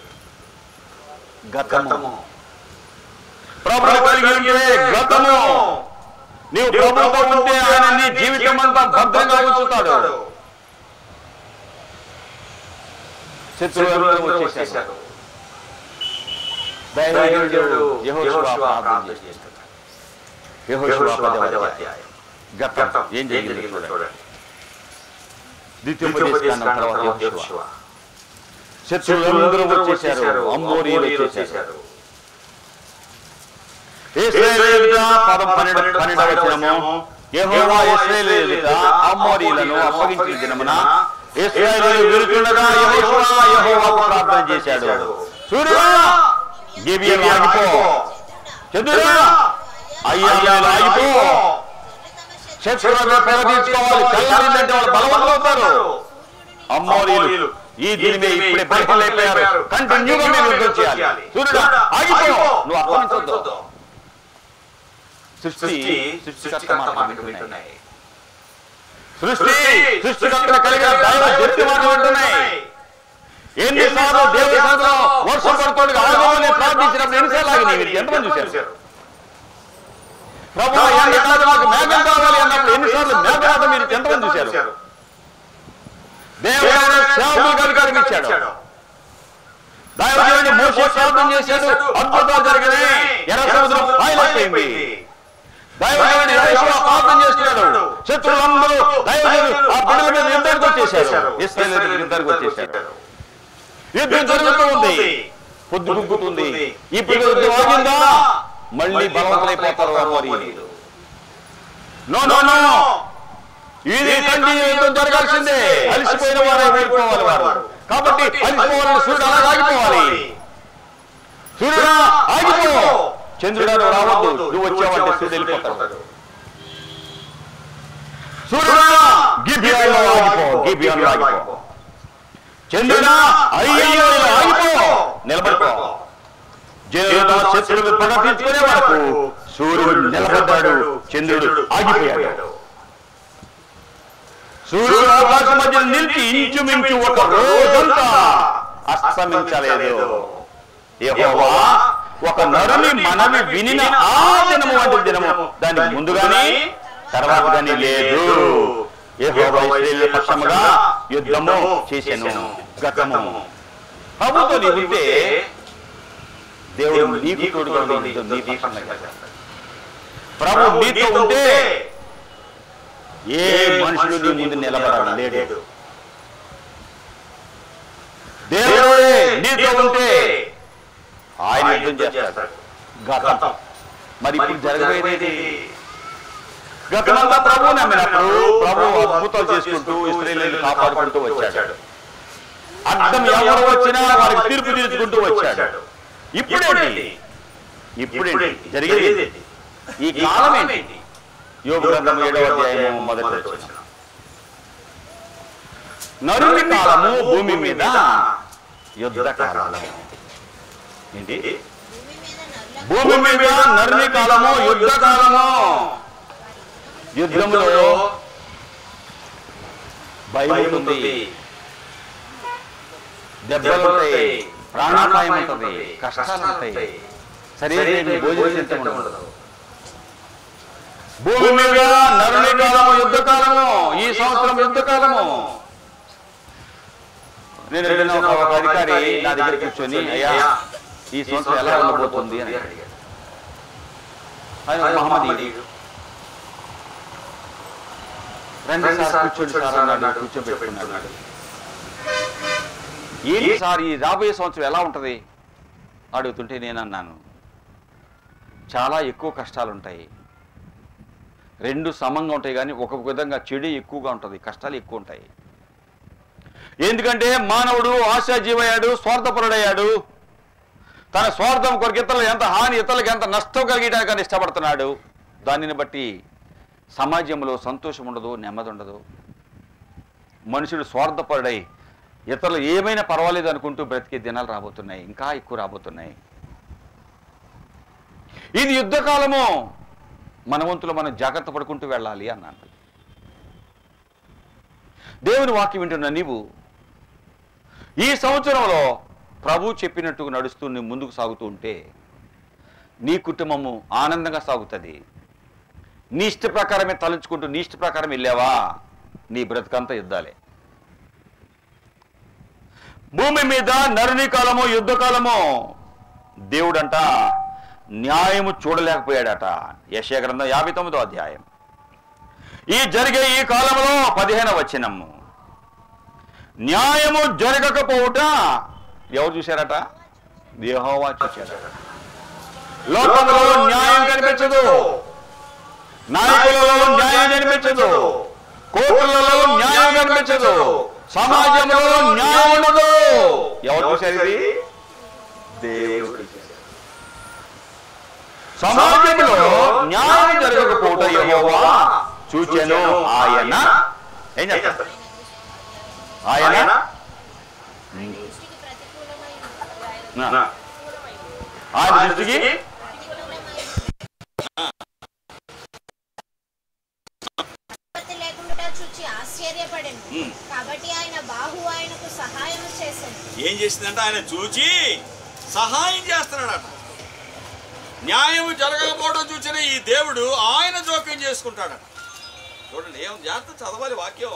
S1: గతము ప్రభువు కలిగి ఉంటే గతము, నీవు ప్రభువుతో ఉంటే ఆయన నీ జీవితం అంతా భద్రంగా ఉంచుతాడు. శత్రువులు వచ్చేశారు. దైవజనుడు యెహోషువ ప్రార్థన చేస్తున్నాడు. యెహోషువ 10వ అధ్యాయం గతం ఏం జరిగిందో చూడండి. ద్వితీయోపదేశకాండం తర్వాత యెహోషువ. శత్రువులందరూ వచ్చేశారు, అమ్మోరీయులు వచ్చేశారు. ఇశ్రాయేలీయుల 12వ వచనము, యెహోవా ఇశ్రాయేలీయుల అమ్మోరీయులను అప్పగించిన దినమున ఇశ్రాయేలీయులు విరుచుండగా యెహోవాకు ప్రార్థన చేశాడు. సూర్యుడా గిబియోను ఆగిపో, చంద్రుడా అయ్యాలు ఆగిపో, శత్రువులను ప్రవహించుకోవాలి. చల్లారిందంటే వాళ్ళు బలవంతులవుతారు. అమ్మోరీయులు ఈ దీని ఇప్పుడే బయటైపోయారు. కంటిన్యూగా మేము యుద్ధం చేయాలి. సూర్యుడా ఆగిపో, నువ్వు అప్పగించొద్దు. సృష్టికర్త మాటలు వింటున్నాయి. సృష్టికర్త కలిగిన దైవ శక్తి మాటలు వింటున్నాయి. ఎన్నిసార్లు దేవుడి సన్నిధిలో వర్షం పడుతుంది ఆగమని ప్రార్థించినప్పుడు ఎన్నిసార్లు ఆగి ఎంతమంది చూశారు? ప్రభువా ఎండకాలం మాకు మేఘం కావాలి అన్నప్పుడు ఎన్నిసార్లు మేఘనాథం మీరు ఎంతమంది చూశారు? దేవుడు సేవకులకు అధికారం ఇచ్చాడు. దైవజనుడు మోషే ప్రార్థన చేశాడు, అద్భుతాలు జరిగినాయి, ఎర్ర సముద్రం పాయలైపోయింది. దైవజనుడు యెహోషువ ప్రార్థన చేస్తున్నాడు, శత్రువులందరూ దైవజనుడు ఆ బిడ్డల మీద యుద్ధానికి వచ్చేశారు, ఇశ్రాయేలీయుల యుద్ధానికి వచ్చేశారు. యుద్ధం జరుగుతూ ఉంది, పొద్దు గుంపుతుంది. ఇప్పుడు యుద్ధం ఆగిందా, మళ్ళీ బలవంతులైపోతారు వారు. నో నో నో, ఇది కంటిన్యూ యుద్ధం జరగాల్సిందే. అలసిపోయిన వారే వెళ్ళిపోవాలి వారు. కాబట్టి అలసిపోవాలని సూర్యుడు అలా ఆగిపోవాలి. సూర్యుడా ఆగిపో, చంద్రుడా నువ్వు రావద్దు, నువ్వు వచ్చావంటే సూర్యుడు వెళ్ళిపోతాడు. సూర్యుడా గిబియోనులో ఆగిపో, గిబియోనులో ఆగిపో. చంద్రుడా అయ్యాలో ఆగిపో, నిలబడిపో. జనుల శత్రువులు పగ తీర్చుకునే వరకు సూర్యుడు నిలబడ్డాడు, చంద్రుడు ఆగిపోయాడు. సూర్యుడు ఆకాశం మధ్య నిలిచి ఇంచుమించు ఒక రోజంతా అస్తమించలేదు. యెహోవా ఒక నరుని మనవి వినిన ఆ దినము వంటి దినము దానికి ముందుగాని తర్వాత గాని లేదు. యెహోవా ఇశ్రాయేలు పక్షముగా యుద్ధము చేసెను. గతము ప్రభుతో నీవు ఉంటే దేవుడు నీకు తోడుగా ఉండి నీ పక్షంగా చేస్తాడు. ప్రభు నీతో ఉంటే ఏ మనుషుడు నీ ముందు నిలబడాలి లేడు. దేవుడే నీతో ఉంటే ఆయన యుద్ధం చేస్తాడు. గతం మరి ఇప్పుడు జరగబోయేది, గతమంతా ప్రభు నమ్మినప్పుడు ప్రభు అద్భుతాలు చేసుకుంటూ ఇశ్రాయేలీయులను కాపాడుకుంటూ వచ్చాడు. అడ్డం ఎవరు వచ్చినా వారికి తీర్పు తీర్చుకుంటూ వచ్చాడు. ఇప్పుడేంటి జరిగేది? ఈ కాలం ఏంటి? యోబు గ్రంథం 7వ అధ్యాయము మొదటి వచనం. నరుని కాలము భూమి మీద యుద్ధ కాలము. ఏంటి? భూమి మీద నరుని కాలము యుద్ధ కాలము. యుద్ధంలో భయం ఉంటుంది, దెబ్బలు ఉంటాయి, ప్రాణాపాయం ఉంటుంది, కష్టాలు ఉంటాయి, శరీరం భోజనం ఉండదు. భూమి మీద నరుని కాలము యుద్ధ కాలము. ఈ సంవత్సరం యుద్ధ కాలము. నేను ఒక అధికారి నా దగ్గర కూర్చొని, అయ్యా ఈ సంవత్సరం ఎలా ఉండబోతుంది అని అడిగాడు. ఆయన మహమ్మదీయుడు. రండి సార్ కూర్చోండి సార్ అన్నాడు. కూర్చోబెట్టుకున్నాడు. ఏంటి సార్ ఈ రాబోయే సంవత్సరం ఎలా ఉంటుంది అడుగుతుంటే నేను అన్నాను, చాలా ఎక్కువ కష్టాలు ఉంటాయి. రెండు సమంగా ఉంటాయి, కానీ ఒక విధంగా చెడు ఎక్కువగా ఉంటుంది, కష్టాలు ఎక్కువ ఉంటాయి. ఎందుకంటే మానవుడు ఆశాజీవయ్యాడు, స్వార్థపరుడయ్యాడు. తన స్వార్థం కొరకు ఇతరులు ఎంత హాని, ఇతరులకు ఎంత నష్టం కలిగడానికి ఇష్టపడుతున్నాడు. దానిని బట్టి సమాజంలో సంతోషం ఉండదు, నెమ్మది ఉండదు. మనుషుడు స్వార్థపరుడై ఇతరులు ఏమైనా పర్వాలేదు అనుకుంటూ బ్రతికే దినాలు రాబోతున్నాయి, ఇంకా ఎక్కువ రాబోతున్నాయి. ఇది యుద్ధకాలము. మన వంతులో మనం జాగ్రత్త పడుకుంటూ వెళ్ళాలి అన్నాను. దేవుని వాక్యం వింటున్న నీవు ఈ సంవత్సరంలో ప్రభు చెప్పినట్టుగా నడుస్తూ నువ్వు ముందుకు సాగుతూ ఉంటే నీ కుటుంబము ఆనందంగా సాగుతుంది. నీ ఇష్ట ప్రకారమే తలంచుకుంటూ నీ ఇష్ట ప్రకారం వెళ్ళావా, నీ బ్రతుకంతా యుద్ధాలే. భూమి మీద నరుని కాలము యుద్ధకాలము. దేవుడంట న్యాయము చూడలేకపోయాడట. యెషయా గ్రంథం 59వ అధ్యాయం. ఈ జరిగే ఈ కాలంలో 15వ వచనము, న్యాయము జరగకపోవుట ఎవరు చూశారట? యెహోవా చూశారట. లోకంలో న్యాయం కనిపించదు, నాయకులలో న్యాయం కనిపించదు, కోర్టులలో న్యాయం కనిపించదు, సమాజంలో న్యాయం ఉండదు. ఎవరు చూశారు ఇది? దేవుడు. సమాజంలో న్యాయం జరగకపోవట యెహోవా చూచెను. ఆయన ఏం చేస్తారు? ఆయన దృష్టికి
S2: కాబట్టి ఆయన బాహు ఆయనకు సహాయం చేశాడు.
S3: ఏం చేసిందంటే ఆయన చూచి సహాయం చేస్తున్నాడట. న్యాయం జరగకపోవడం చూసిన ఈ దేవుడు ఆయన జోక్యం చేసుకుంటాడట. చూడండి, ఏం జాగ్రత్త చదవాలి వాక్యం.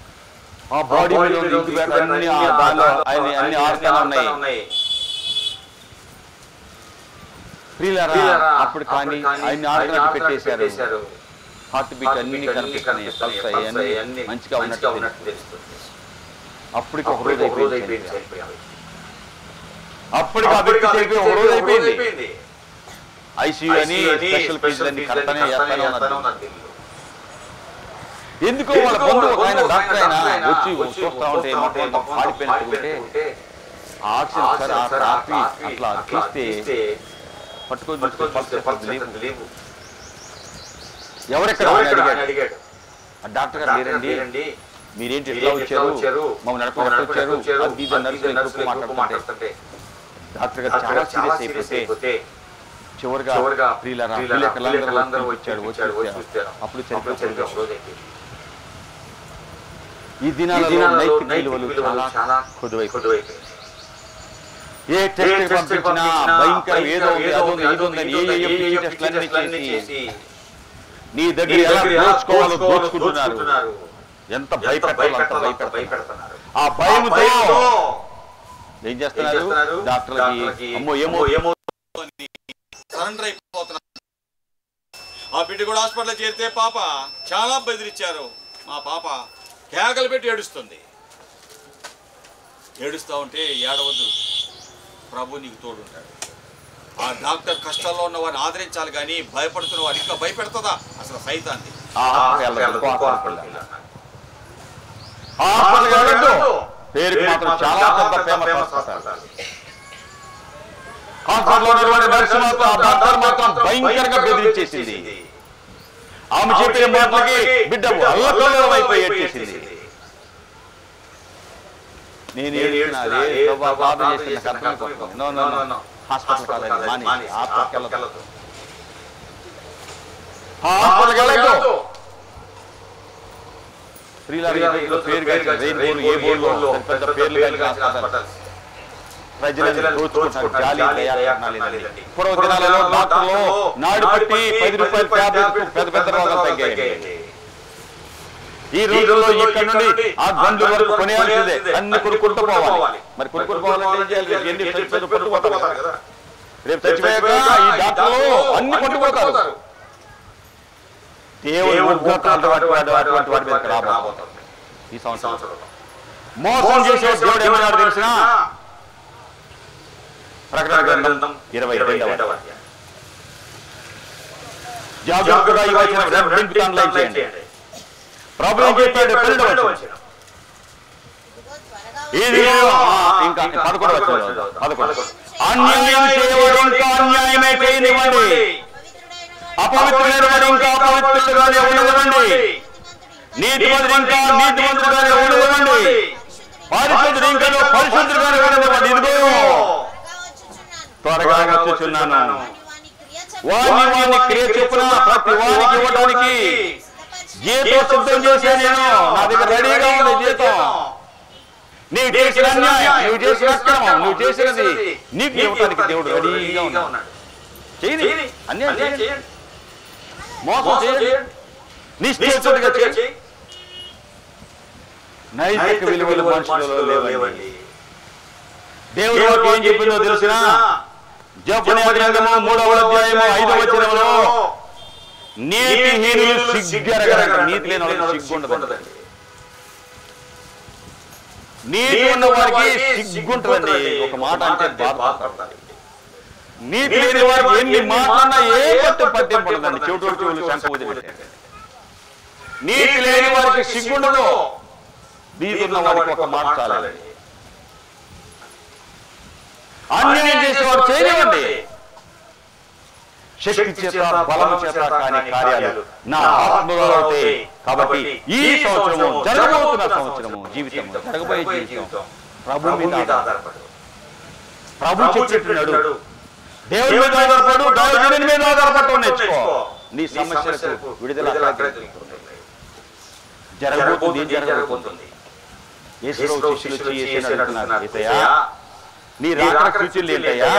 S1: ఆ బాడీ మీద అన్ని ఆర్గాలు ఉన్నాయి. అప్పుడు కానీ ఆయన ఆర్గాలు పెట్టేశారు. హార్ట్ బీట్ అన్ని కనిపిస్తున్నాయి, పల్స్ అన్ని మంచిగా ఉన్నట్టు తెలుస్తుంది. అప్పటికి ఒక రోజు అయిపోయింది. ఐసీయూ అని స్పెషల్ ఫీజులన్నీ కరెక్ట్గానే చేస్తాను. ఎందుకో వాళ్ళ బంధువు ఆయన డాక్టర్ అయినా వచ్చి చూస్తా ఉంటే మొత్తం పాడిపోయినట్టుంటే ఆక్సిజన్ ఒకసారి ఆపి అట్లా చూస్తే పట్టుకొని లేవు. ఎవరెక్కడ అడిగాడు. ఆ డాక్టర్ గారు లేరండి, మీరేంటి ఎట్లా వచ్చారు, మమ్మల్ని నడప వచ్చారు నర్సు మాట్లాడుతుంటే డాక్టర్ గారు చాలా సీరియస్ అయిపోతే చివరిగా ప్రియులందరూ వచ్చాడు. అప్పుడు చనిపోయాడు. ఈ దినాలలో నైతిక విలువలు చాలా కొద్దువైపోయాయి. ఏ టెస్ట్ పంపించినా భయంకరం ఏదో ఉందని ఏ టెస్ట్లన్నీ చేసి నీ దగ్గర ఎలా దోచుకోవాలో దోచుకుంటున్నారు. ఎంత భయపెడుతున్నారు. ఆ భయంతో ఏం చేస్తున్నారు డాక్టర్లకి ఏమో
S3: సరెండర్ అయిపోతున్నారు. ఆ బిడ్డ కూడా హాస్పిటల్ చేరితే పాప చాలా బెదిరించారు. మా పాప కేకలు పెట్టి ఏడుస్తుంది. ఏడుస్తూ ఉంటే ఏడవద్దు, ప్రభు నీకు తోడుంటాడు. ఆ డాక్టర్ కష్టాల్లో ఉన్న వారిని ఆదరించాలి కానీ భయపడుతున్న వారు ఇంకా భయపెడుతుందా అసలు సైతాన్ని?
S1: భయంకరంగా బెదిరించేసింది. ఆమె చెప్పిన మాటలకి బిడ్డ అల్లకల్లోలమైపోయి ఏడ్చేసింది. నేను హాస్పిటల్ పూర్వ దినాలలో డాక్టర్లు నాడు పట్టి 10 రూపాయల పెద్ద పెద్ద రోగాలు తగ్గాయి. ఈ రోజుల్లో ఇక్కడ నుండి ఆ గండ్ల వరకు కొనేయాల్సిందే, అన్ని కొనుక్కుంటూ పోవాలి. మరి కొనుక్కుంటూ పోవాలంటే రేపు చచ్చిపోయాక ఈ డాక్టర్లు అన్ని కొట్టుకుపోతారు. దేవుడు ఈ సంవత్సరం మోసం చేసే దేవుడు ఏమన్నాడు తెలిసిన? ప్రకటన గ్రంథం 22వ అధ్యాయం. జాగ్రత్తగా ఈ వచనం చేయండి. ప్రభు ఏం చెప్పాడు? 12వ వచనం. ఇంకా 11 అన్యాయం చేయవాడు ఇంకా అన్యాయమే చేయనివ్వండి, అపవిత్రులైన వాడు ఇంకా అపవిత్రులుగానే ఉండనివ్వండి, నీతిమంతుడు ఇంకా నీతిమంతుడుగానే ఉండనివ్వండి, పరిశుద్ధుడు ఇంకా పరిశుద్ధుడుగానే ఉండనివ్వండి. ఇదిగో త్వరగా వచ్చుచున్నాను. వాని క్రియ చొప్పున ప్రతి వానికి ఇవ్వడానికి జీతం సిద్ధం చేసే నేను. నా దగ్గర రెడీగా ఉంది జీతం. నీవు చేసిన అన్యాయం, నువ్వు చేసిన అక్రమం, నువ్వు చేసినది నీకు ఇవ్వడానికి దేవుడు రెడీగా ఉన్నాడు. చేయండి, అన్యాయం చేయండి, మోసం చేయండి, నిశ్చయితుడిగా చేయండి. నైతిక విలువలు మనుషులలో లేవండి. దేవుడు ఏం చెప్పిందో తెలిసిన? జపనియ గ్రంథము 3వ అధ్యాయము 5వ వచనంలో నీతిహీనులు సిగ్గెరగరంట. నీతి లేని వాళ్ళకి సిగ్గుండదండి. నీతి ఉన్న వారికి సిగ్గుంటుందండి. ఒక మాట అంటే బాధపడతారు. నీతి లేని వారికి ఎన్ని మాటలన్నా ఏ పట్టింపు ఉండదండి. చెవులు శంఖ వదిలిపెట్టారు. నీతి లేని వారికి సిగ్గుండదు. నీతి ఉన్న వారికి ఒక మాట చాలండి. అన్యాయం చేసేవాడు చేయనివ్వండి. శక్తి చేత బలము చేత కాని కార్యాలు నా ఆత్మలో అవుతాయి. కాబట్టి ఈ సంవత్సరము జరగబోతున్న సంవత్సరము జీవితము జరగబోయే జీవితం ప్రభు మీద ఆధారపడు. ప్రభు చెప్పినట్టు దేవుని మీద ఆధారపడు, దైవజనుని మీద ఆధారపడటం నేర్చుకో. నీ సమస్యలకు విడుదల జరగబోతుంది. ఏం జరగబోతుంది? యేసురావు శిష్యులు వచ్చి యేసుని అడుగుతున్నారు, యేసయ్యా నీ రాకడ సూచనలు ఏంటయ్యా,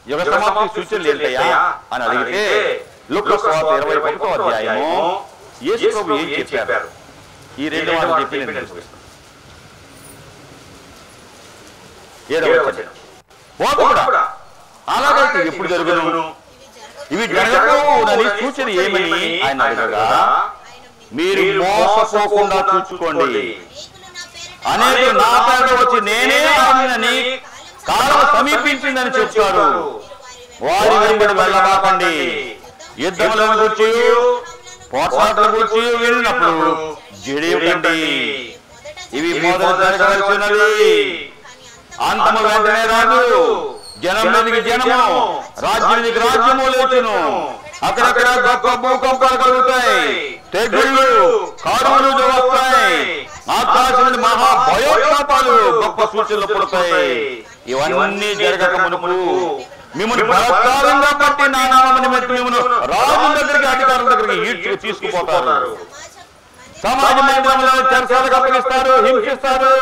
S1: యుగ సమాప్తి సూచనలు ఏంటయ్యా అని అడిగితే లూకా సువార్త 21వ అధ్యాయము యేసు ప్రభు ఏం చెప్పారు? ఈ రెండు మాటలు చెప్పి నేను 7వ వచనం. బోధకుడా అలాగైతే ఎప్పుడు జరుగును? ఇవి జరగబోవునని సూచన ఏమని ఆయన అడగగా, మీరు మోసపోకుండా చూసుకోండి, అనేది నా పేరు వచ్చి నేనే ఆయనని కాలం సమీపించిందని చెప్తారు. వారి వెంబడి వెళ్ళబాకండి. యుద్ధములను గురించి పోరాటాల గురించి వెళ్ళినప్పుడు జడియకండి. ఇవి మొదట జరగవలసినవి, అంతము వెంటనే రాదు. జనం మీదకి జనము, రాజ్యం మీదకి రాజ్యము లేచును. అక్కడక్కడ గొప్ప భూకంపాలు కలుగుతాయి, తెగుళ్ళు కారులు వస్తాయి, ఆకాశం నుండి మహా భయోత్పాతాలు గొప్ప సూచనలు పుడతాయి. ఇవన్నీ జరగక మునుపు మిమ్మల్ని బలత్కారంగా పట్టి నా నామము నిమిత్తం మిమ్మల్ని రాజు దగ్గరికి, అధికారుల దగ్గరికి ఈడ్చుకు తీసుకుపోతారు. సమాజ మందిరంలో చర్చలకు అప్పగిస్తారు, హింసిస్తారు.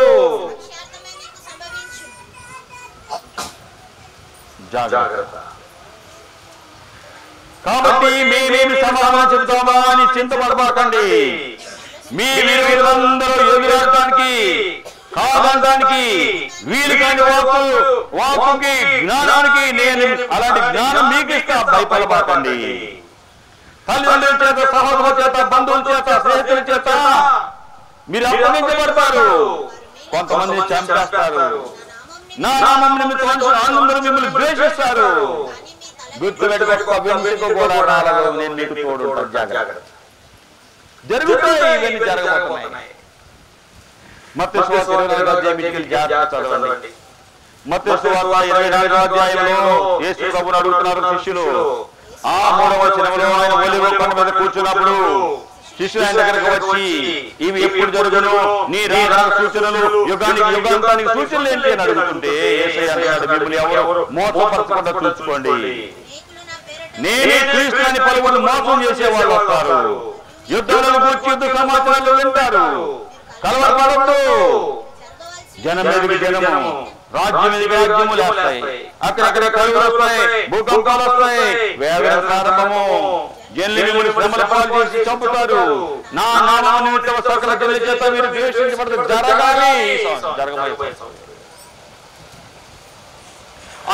S1: జాగ్రత్త. కాబట్టి మేమేమి సమాధానం చెబుతామా అని చింతపడబాకండి. మీ విరోధులందరూ ఎదురాడటానికి, కాదనడానికి వీలు కాని వాక్కుకి జ్ఞానానికి నేను అలాంటి జ్ఞానం మీకు ఇస్తా. భయపడబాకండి. తల్లిదండ్రుల చేత, సహోదరుల చేత, బంధువుల చేత, స్నేహితుల చేత మీరు అప్పగించబడతారు. కొంతమంది చంపేస్తారు. నా నామం నిమిత్తం అందరూ మిమ్మల్ని ద్వేషిస్తారు. గుర్తుపెట్టుకో కూడా రాలేదు, నేను నీకు తోడు ఉంటాను. జాగ్రత్త. జరుగుతాయి, ఇవన్నీ జరగబోతున్నాయి. మత్తయి సువార్త 24వ అధ్యాయం జాగ్రత్త చదవండి. మత్తయి సువార్త 24వ అధ్యాయంలో యేసు ప్రభువును అడుగుతున్నారు శిష్యులు. ఆ 3వ వచనంలో ఆయన ఒలివ కొండ మీద కూర్చున్నప్పుడు శిష్యులు ఆయన దగ్గరకు వచ్చి, ఇవి ఎప్పుడు జరుగును? నీ రాకడ సూచనలు, యుగానికి యుగాంతానికి సూచనలు ఏంటి అని అడుగుతుంటే యేసయ్య అన్నాడు, మిమ్మల్ని ఎవరు మోసపరచకుండా చూసుకోండి. నేనే క్రీస్తు అని పలువురు మోసం చేసే వాళ్ళు వస్తారు. యుద్ధాలను గురించి యుద్ధ సమాచారాలు వింటారు. కలవరపడద్దు. జనం మీదకి జనము, రాజ్యం మీదకి రాజ్యములు వస్తాయి. అక్కడక్కడ కలుగులు వస్తాయి, భూకంపాలు వస్తాయి, వేదన ప్రారంభము. జనులు శ్రమల పాలు చేసి చంపుతారు. నా నామము నిమిత్తం సకల జనుల చేత మీరు ద్వేషించబడదు. జరగాలి, జరగబోయే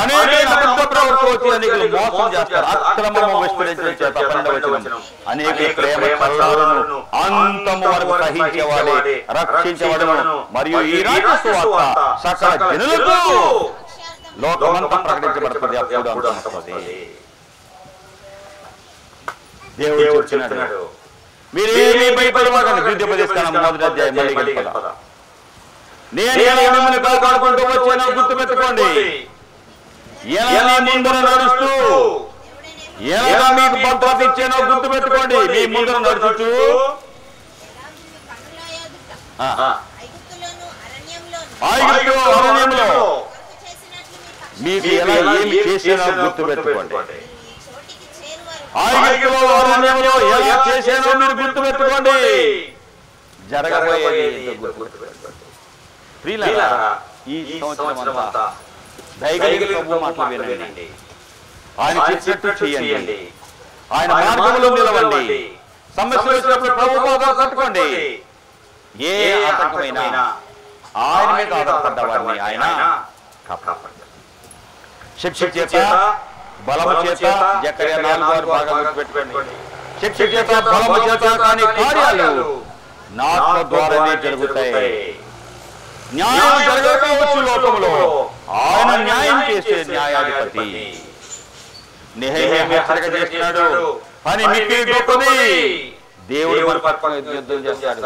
S1: అనేక అబద్ధ ప్రవర్తన వచ్చి అనేకులు మోసం చేస్తారు. అక్రమము విస్తరించడం చేత 12వ వచనం, అనేక ప్రేమ కల్లాలను అంతము వరకు సహించేవాడే రక్షించబడను. మరియు ఈ రాజ్య సువార్త సకల జనులకు లోకమంతా ప్రకటించబడుతుంది. అప్పుడు అంతమవుతుంది. దేవుడు చెప్తున్నాడు, మీరేమీ భయపడమాకండి. ద్వితీయోపదేశకాండం 1వ అధ్యాయం మళ్ళీ వెళ్ళిపోదాం. నేను మిమ్మల్ని కాపాడుకుంటూ వచ్చాను, గుర్తు పెట్టుకోండి. ఎలా నీ ముందున నడుస్తూ ఎలా మీకు భద్రత ఇచ్చానో గుర్తు పెట్టుకోండి. మీ ముందున నడుచు ఐగుప్తు అరణ్యంలో మీకు ఎలా ఏమి చేసానో గుర్తు పెట్టుకోండి. ఐగుప్తులో అరణ్యంలో ఎలా చేసానో మీరు గుర్తు పెట్టుకోండి. జరగబోయేది ప్రియులారా, ఈ సంవత్సరం అంతా దయగలిగిన ప్రభువు మాటలు వినండి. ఆయన చెప్పినట్టు చేయండి. ఆయన మార్గంలో నిలవండి. సమస్యలు వచ్చినప్పుడు ప్రభు పాదాలు పట్టుకోండి. ఏ ఆటంకమైనా ఆయన మీద ఆధారపడ్డవాడిని ఆయన కాపాడతాడు. శిక్ష చేత, బలము చేత, జకర్యా 4 బాగా గుర్తుపెట్టుకోండి. శిక్ష చేత, బలము చేత కానీ కార్యాలు నా ద్వారానే జరుగుతాయి. న్యాయం జరగకపోవచ్చు లోకంలో, ఆయన న్యాయం చేసే న్యాయాధిపతి. నెహెమ్యా హెచ్చరిక చేస్తున్నాడు, పని మీకు గొప్పది. దేవుడు యుద్ధం చేస్తాడు.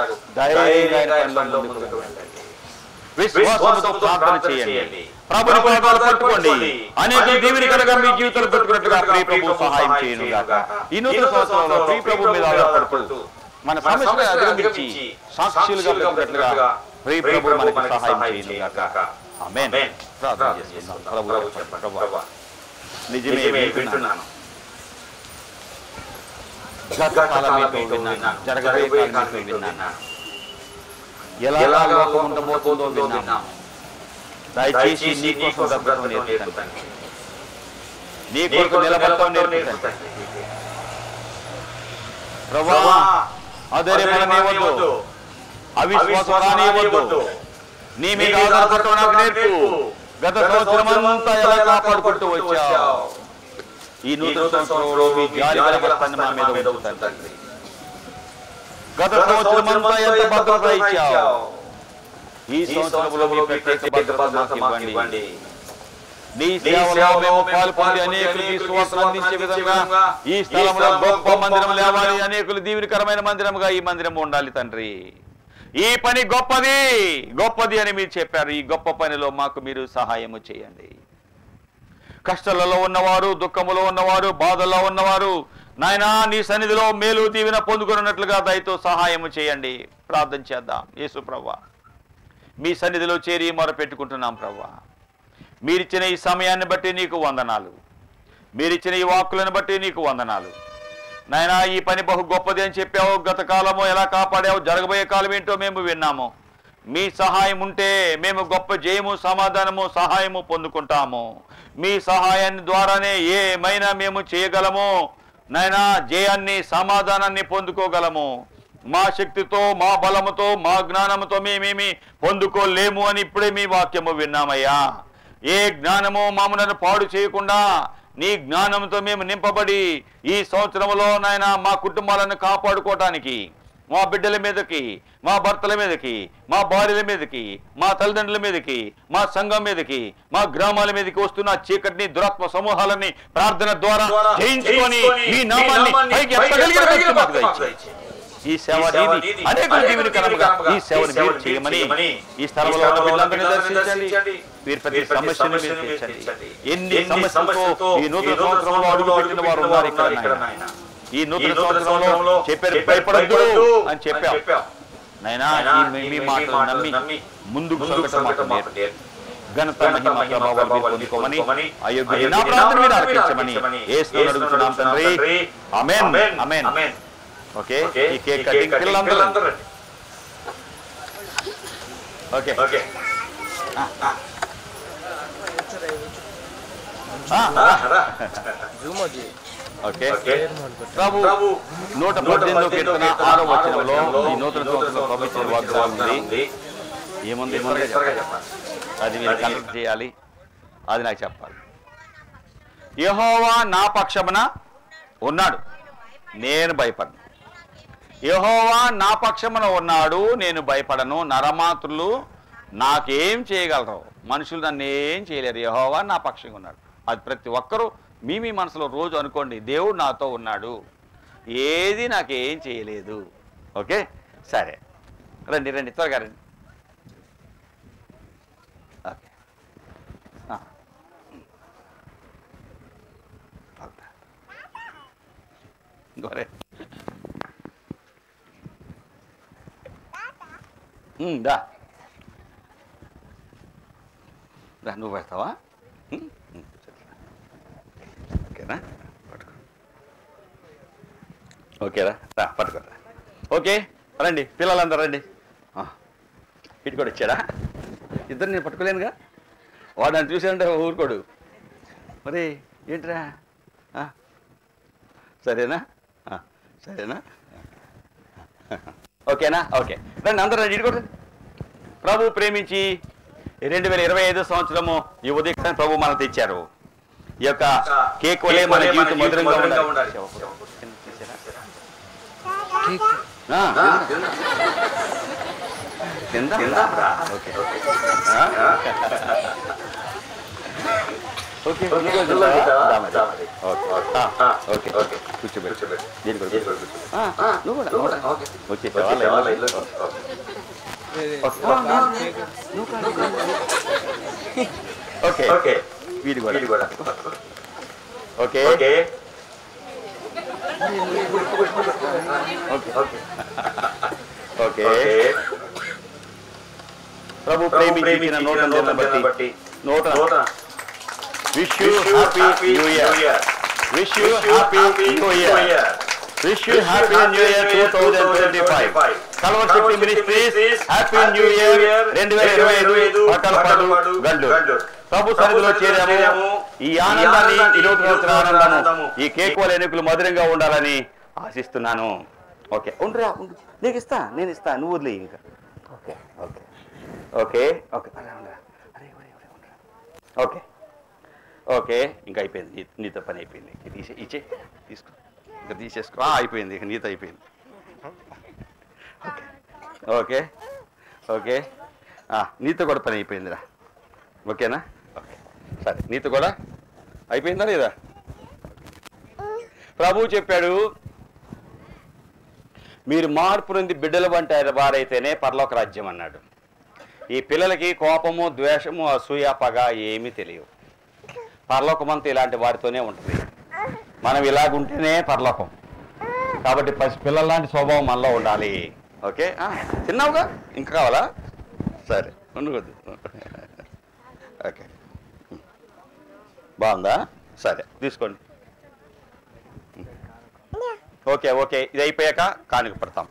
S1: విశ్వాసంతో ప్రార్థన చేయండి. ప్రభుని పాదాలు పట్టుకోండి. అనేక దీవెనకరంగా మీ జీవితాలు పెట్టుకున్నట్టుగా ప్రియ ప్రభు సహాయం చేయను గాక. ఈ నూతన సంవత్సరంలో ప్రియ ప్రభు మీద ఆధారపడుతూ మన సమస్యలు అధిగమించి సాక్షులుగా పెట్టుకున్నట్లుగా ప్రియ ప్రభు మనకి సహాయం చేయను గాక. ఆమేన్. ప్రార్థన చేస్తున్నాం. ప్రభువా, నిజమే వింటున్నాను. గతకాలమేతో విన్నాను, జరగబోయే కాలమేతో విన్నాను, ఎలా లోకం ఉండబోతుందో విన్నాము. దయచేసి నీ కోసం బ్రతకడం నేర్పుతాను. నీ కొరకు నిలబడటం నేర్పుతాను. ప్రభువా, అధైర్యపడనివ్వద్దు, అవిశ్వాసం రానివ్వద్దు. నీ మీద ఆధారపడటం నాకు నేర్పు. గత సంవత్సరమంతా ఎలా కాపాడుకుంటూ వచ్చావు. ఈ నూతన సంవత్సరంలో మీ జాలి గల హస్తాన్ని మా మీద ఉంచు తండ్రి. గత సంవత్సరమంతా ఎంత భద్రత ఇచ్చావు. ఈ సంవత్సరంలో మీ ప్రత్యేక భద్రత మాకు ఇవ్వండి. నీ సేవలో మేము పాల్పొంది అనేకులకి సువాసన అందించే విధంగా ఈ స్థలంలో గొప్ప మందిరం లేవాలి. అనేకులు దీవెనకరమైన మందిరముగా ఈ మందిరం ఉండాలి తండ్రి. ఈ పని గొప్పది గొప్పది అని మీరు చెప్పారు. ఈ గొప్ప పనిలో మాకు మీరు సహాయము చేయండి. కష్టాలలో ఉన్నవారు, దుఃఖములో ఉన్నవారు, బాధల్లో ఉన్నవారు నాయనా నీ సన్నిధిలో మేలు దీవెన పొందుకున్నట్లుగా దయతో సహాయము చేయండి. ప్రార్థన చేద్దాం. యేసు ప్రభువా, మీ సన్నిధిలో చేరి మొరపెట్టుకుంటున్నాం ప్రభువా. మీరిచ్చిన ఈ సమయాన్ని బట్టి నీకు వందనాలు. మీరిచ్చిన ఈ వాక్కులను బట్టి నీకు వందనాలు. నాయనా ఈ పని బహు గొప్పది అని చెప్పావు. గత కాలము ఎలా కాపాడావు, జరగబోయే కాలం ఏంటో మేము విన్నాము. మీ సహాయం ఉంటే మేము గొప్ప జయము, సమాధానము, సహాయము పొందుకుంటాము. మీ సహాయాన్ని ద్వారానే ఏమైనా మేము చేయగలము. నాయనా జయాన్ని, సమాధానాన్ని పొందుకోగలము. మా శక్తితో, మా బలముతో, మా జ్ఞానముతో మేమేమి పొందుకోలేము అని ఇప్పుడే మీ వాక్యము విన్నామయ్యా. ఏ జ్ఞానము మమ్మలను పాడు చేయకుండా నీ జ్ఞానంతో మేము నింపబడి ఈ సంవత్సరంలో నాయన మా కుటుంబాలను కాపాడుకోవటానికి, మా బిడ్డల మీదకి, మా భర్తల మీదకి, మా భార్యల మీదకి, మా తల్లిదండ్రుల మీదకి, మా సంఘం మీదకి, మా గ్రామాల మీదకి వస్తున్న చీకటిని, దురాత్మ సమూహాలని ప్రార్థన ద్వారా జయించుకొని మీ నామాన్ని పైకి ఎత్తగలిగిన వ్యక్తి మాకు దయచేయండి. ఈ సేవ అనేక దీవెనకరముగా ఈ సేవను మీరు చేయమని ఈ స్థలంలో ఉన్న వీళ్ళందరినీ దర్శించండి. వీరి ప్రతి సమస్యను మీరు తీర్చండి. ఎన్ని సమస్యలతో ఈ నూతన సంవత్సరంలో అడుగుపెట్టిన వారు ఉన్నారు ఇక్కడ నాయనా. ఈ నూతన సంవత్సరంలో చెప్పారు భయపడద్దు అని చెప్పావు నాయనా. మీ మాటలు నమ్మి ముందుకు సాగటం మాకు ఘనత, మహిమ, ప్రభావాలు మీరు పొందుకోమని అయోగ్యుని నా ప్రార్థన మీద అర్పించమని యేసుని అడుగుతున్నాం తండ్రి. ఆమేన్ ఆమేన్. ఓకే, ఈ కేక్ కటింగ్ పిల్లలందరూ ఓకే ఓకే. ప్రభు 118వ కీర్తన 6వ వచనంలో ఈ నూతన సంవత్సరంలో ప్రభు ఇచ్చిన వాగ్దానం ఉంది. ఏముంది? అది మీరు కనెక్ట్ చేయాలి. అది నాకు చెప్పాలి. యెహోవా నా పక్షమున ఉన్నాడు, నేను భయపడను. యెహోవా నా పక్షమున ఉన్నాడు, నేను భయపడను. నరమాతృలు నాకేం చేయగలరు? మనుషులు నన్ను ఏం చేయలేరు. యెహోవా నా పక్షంగా ఉన్నాడు. అది ప్రతి ఒక్కరూ మీ మనసులో రోజు అనుకోండి, దేవుడు నాతో ఉన్నాడు, ఏది నాకేం చేయలేదు. ఓకే, సరే, రండి రండి, త్వరగా రండి. ఓకే, గోరే దా దా, నువ్వు పెడతావా? ఓకేనా, పట్టుకో. ఓకేరా, రా పట్టుకోరా. ఓకే, రండి పిల్లలందరూ రండి. ఇటు కూడా ఇచ్చాడా? ఇద్దరు నేను పట్టుకోలేనుగా. వాడు నన్ను చూసానంటే ఊరుకోడు. మరి ఏంట్రా, సరేనా సరేనా? ఓకేనా? ఓకే, రండి అందరూ రండి. ఇటు కూడా ప్రభు ప్రేమించి 2025 సంవత్సరము ఈ ఉదయం ప్రభు మనకు తెచ్చారు. ఈ యొక్క కేక్ వలే మన జీవితం మధురంగా ఉండాలి. ఓకే, వీడి కూడా ఓకే ఓకే. ప్రభు ప్రేమించిన నూతన బట్టి నూతన wish you happy new year. Wish you happy new year. Wish you happy new year 2025. కల్వర్ శక్తి ministries happy new year 2025 Pattalapadu Ganduru. ప్రభు సన్నిధిలో చేరాము. ఈ ఆనందాన్ని, ఈ నూతన సంవత్సర ఆనందము, ఈ కేక్ వల్ల ఎన్నికలు మధురంగా ఉండాలని ఆశిస్తున్నాను. ఓకే, ఉండరా, నీకు ఇస్తా, నేను ఇస్తా, నువ్వు వదిలే ఇంకా. Okay okay okay okay. Okay okay, ఇంకా అయిపోయింది, నీతో పని అయిపోయింది. ఇచ్చే తీసుకో, ఇంకా తీసేసుకో. అయిపోయింది, ఇక నీతో అయిపోయింది. ఓకే ఓకే, నీతో కూడా పని అయిపోయిందిరా. ఓకేనా? ఓకే సరే, నీతో కూడా అయిపోయిందా లేదా? ప్రభువు చెప్పాడు, మీరు మార్పు నుండి బిడ్డల వంటి వారైతేనే పరలోక రాజ్యం అన్నాడు. ఈ పిల్లలకి కోపము, ద్వేషము, అసూయ, పగ ఏమీ తెలియవు. పరలోకమంతా ఇలాంటి వారితోనే ఉంటుంది. మనం ఇలాగుంటేనే పరలోకం. కాబట్టి పిల్లల లాంటి స్వభావం మనలో ఉండాలి. ఓకే, తిన్నావుగా, ఇంకా కావాలా? సరే ఉండకూడదు. ఓకే, బాగుందా? సరే తీసుకోండి. ఓకే ఓకే, ఇది అయిపోయాక కానుక పెడతాం.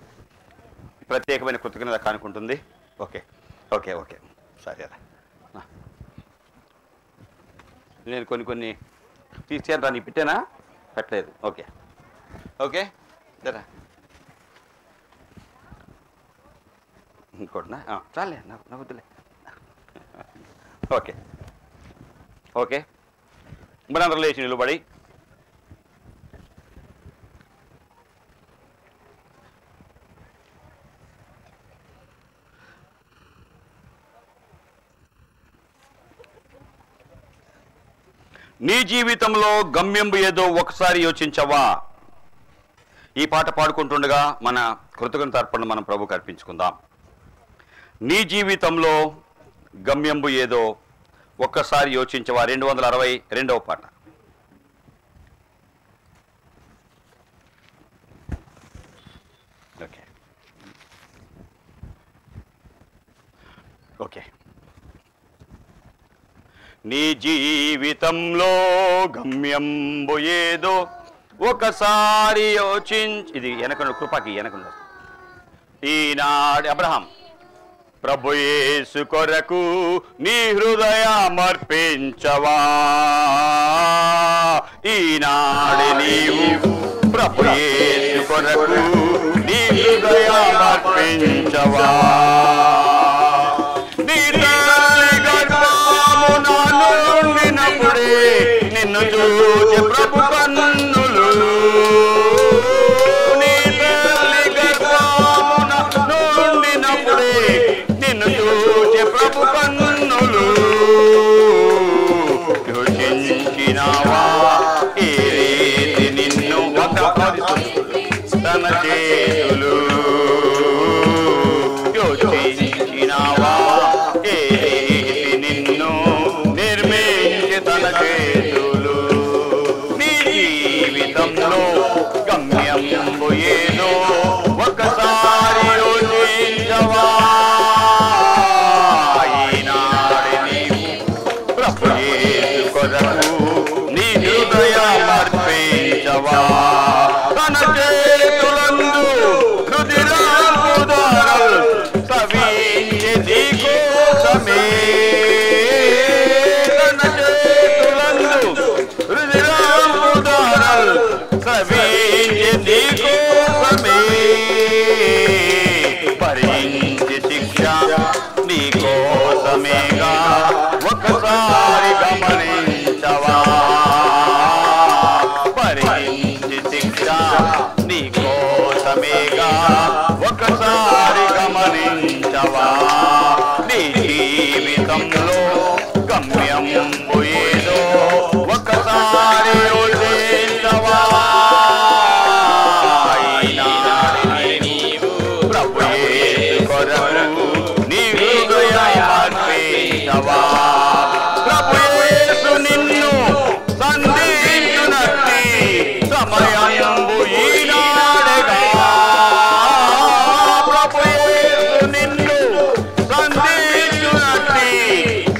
S1: ప్రత్యేకమైన కృతజ్ఞత కానుక ఉంటుంది. ఓకే ఓకే ఓకే సరేరా. నేను కొన్ని తీసాను రా. నీ పెట్టానా? పెట్టలేదు. ఓకే ఓకే జరా ఇంకోటినా? చాలే, నా వద్దులే. ఓకే ఓకే, మరి అందరూ లేచి నిలబడి నీ జీవితంలో గమ్యంబు ఏదో ఒకసారి యోచించవా? ఈ పాట పాడుకుంటుండగా మన కృతజ్ఞత అర్పణ మనం ప్రభుకు అర్పించుకుందాం. నీ జీవితంలో గమ్యంబు ఏదో ఒక్కసారి యోచించవా. 262వ పాట. ఓకే ఓకే, నీ జీవితంలో గమ్యంబు ఏదో ఒకసారి ఇది వెనక కృపకి వెనక ఈనాడు అబ్రహాం ప్రభు యేసు కొరకు నీ హృదయమర్పించవా. ఈనాడు నీవు ప్రభు యేసు కొరకు నీ హృదయమర్పించవా. నిన్ను చూచి ప్రభు కన్నులు, నీ తల్లి గర్భమున నుండినప్పుడే నిన్ను చూచి ప్రభు కన్నులు. యోచించినావా ఏ రీతి నిన్ను తన చేతులు? యోచించినావా ఏ రీతి నిన్ను నిర్మించి తన చేతులు? నీ జీవితంలో గమ్యంబు ఏదో ఒకసారి యోచించవా. ఈనాడు నీవు ప్రభు యేసు కొరకు నీ హృదయమర్పించవా. తన చేతులందు రుధిరాంబుధారలు సవించి నీ కోసమే. తన చేతులందు రుధిరాంబుధారలు సవించి నీ కోసమే. భరించి శిక్ష నీ కోసమేగా ఒకసారి గమనించవా. భరించి శిక్ష నీ కోసమేగా ఒకసారి గమనించవా. నీ జీవితంలో గమ్యంబు ఏదో ఒకసారి యోచించవా. ప్రభు యేసు కొరకు నీ హృదయమర్పించవా. ప్రభు యేసు నిన్ను సంధించునట్టి సమయంబు ఈనాడేగా. ప్రభు యేసు నిన్ను సంధించునట్టి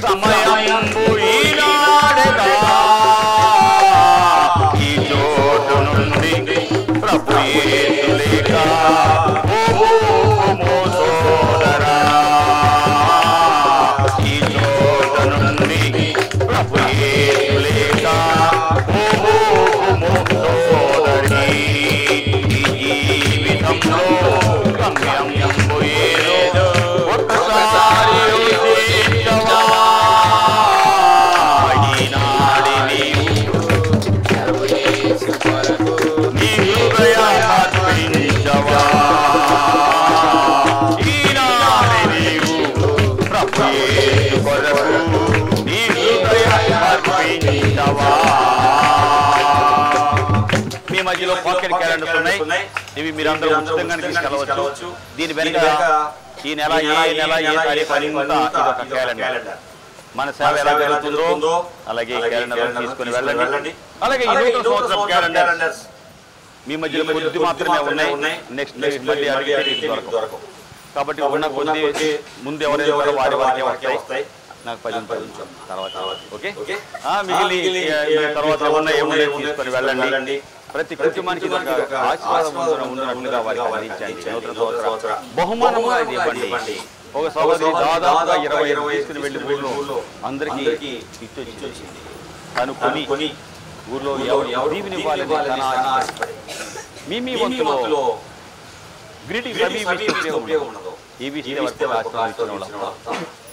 S1: సమయంబు ఈనాడేగా. పాకెట్ క్యాలెండర్స్ ఉన్నాయి. ఇవి మీరు అందరూ ఉచితంగా తీసుకెళ్ళవచ్చు. దీని వెనుక ఈ నెల ఏ తారీఖు అంతా ఇదొక క్యాలెండర్. మన సేవ ఎలా జరుగుతుందో అలాగే క్యాలెండర్ తీసుకొని వెళ్ళండి. అలాగే ఈ నూతన సంవత్సరం క్యాలెండర్స్ మీ మధ్యలో కొద్ది మాత్రమే ఉన్నాయి. నెక్స్ట్ మళ్ళీ అడిగితే దొరకవు. కాబట్టి ఉన్న కొద్ది ముందు ఎవరైనా వారి వారికి వస్తాయి. నాకు 10 తర్వాత ఓకే. మిగిలిన తర్వాత ఏమున్నాయి తీసుకొని వెళ్ళండి. ప్రతి కుటుంబానికి ఆశీర్వాదం ఉన్నట్లుగా వారికి అందించండి. నూతన సంవత్సర బహుమానంగా ఇది ఇవ్వండి. ఒక సోదరి దాదాపుగా 20 తీసుకుని వెళ్ళి ఊళ్ళో అందరికీ ఇచ్చొచ్చింది. తను కొని ఊళ్ళో దీవిని మీ వంతులో గ్రీటింగ్స్ అవి ఉపయోగం ఉండదు. ఈ విషయం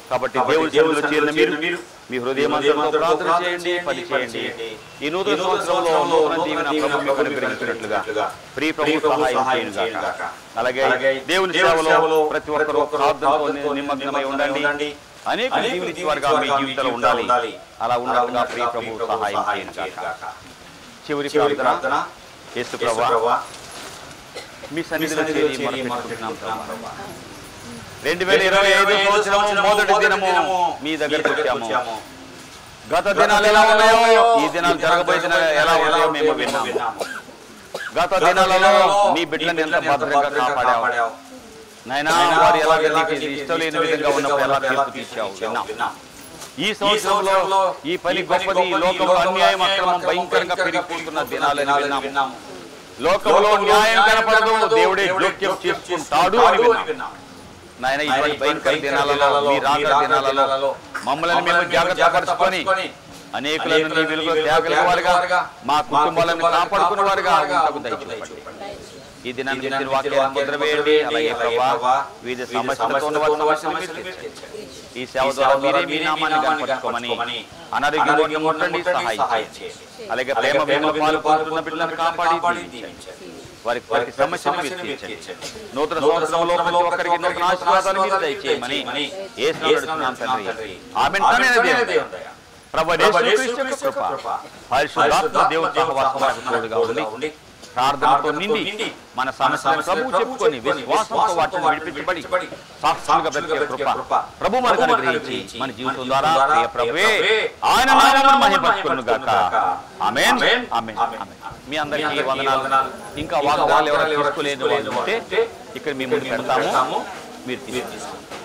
S1: కాబట్టి దేవుడి సేవలో చేరిన మీరు మీ హృదయమంతా ప్రార్థన చేయండి, పని చేయండి. ఈ నూతన సంవత్సరంలో నూతన దీవెన ప్రభు మీకు అనుగ్రహించినట్లుగా ప్రియ ప్రభు సహాయం చేయునుగాక. అలాగే దేవుని సేవలో ప్రతి ఒక్కరూ ప్రార్థనతో నిమగ్నమై ఉండండి. అనేక దీవెనిచ్చేవారుగా మీ జీవితంలో ఉండాలి. అలా ఉన్నట్టుగా ప్రియ ప్రభు సహాయం చేయునుగాక. చివరి ప్రార్థన. యేసు ప్రభువా, మీ సన్నిధిలో చేరి మొరపెట్టుకుంటున్నాం ప్రభువా. 2025 సంవత్సరం మొదటి దినము మీ దగ్గరకు వచ్చాము. గత దినాలు ఎలా ఉన్నాయో ఈ దినాలు జరగబోయే దినాలు ఎలా ఉన్నాయో మేము విన్నాము. గత దినాలలో మీ బిడ్డలను ఎంత భద్రంగా కాపాడావు నాయనా. వారు ఎలాగ నీకు ఇష్టం లేని విధంగా ఉన్నప్పుడు ఎలా తీర్పు తీర్చావు విన్నాం. ఈ సంవత్సరంలో ఈ పని గొప్పది. లోకంలో అన్యాయం అక్రమం భయంకరంగా పెరిగిపోతున్న దినాలని విన్నాము. లోకంలో న్యాయం కనపడదు, దేవుడే జోక్యం చేసుకుంటాడు అని విన్నాం. నాయన ఇటువంటి భయంకర దినాలలో మీ రాకడ దినాలలో మమ్మల్ని మేము జాగ్రత్త పరుచుకొని అనేకులను నీ వెలుగులో త్యాగల వారుగా మా కుటుంబాలను కాపాడుకున్న వారుగా ఈ దినాన్ని మీరు వాక్యాన్ని ముద్ర వేయండి. అలాగే ప్రభువా, వివిధ సమస్యలతో ఉన్న వారి సమస్యలు ఈ సేవ ద్వారా మీరే మీ నామాన్ని కనపరుచుకోమని అనారోగ్యంగా ముట్టండి, సహాయం చేయండి. అలాగే ప్రేమ వేమల పాలు పొందుతున్న బిడ్డలను కాపాడి దీవించండి. వారికి ప్రతి సమస్యను తీర్చండి. నూతన సంవత్సరంలో ప్రతి ఒక్కరికి నూతన ఆశీర్వాదాలు మీరు దయచేయమని యేసునామములో అడుగుతున్నాం తండ్రి. ఆమేన్. ప్రభువా యేసుక్రీస్తు యొక్క కృప, పరిశుద్ధాత్మ దేవుని సహవాసం మనకు తోడుగా ఉండి ప్రార్థనతో నిండి మన సమస్యలను ప్రభువు చెప్పుకొని విశ్వాసంతో వాటిని విడిపించబడి సాక్షులుగా బ్రతికే కృప ప్రభు మనకు అనుగ్రహించి మన జీవితం ద్వారా ప్రియ ప్రభువే ఆయన నామమును మహిమపరచుకొనును గాక. ఆమేన్. ఆమేన్. మీ అందరికీ వందనాలు. ఇంకా వాగ్దానాలు ఎవరైనా తీసుకోలేని వాళ్ళు ఉంటే ఇక్కడ మీ ముందు పెడతాము, మీరు తీసుకోండి.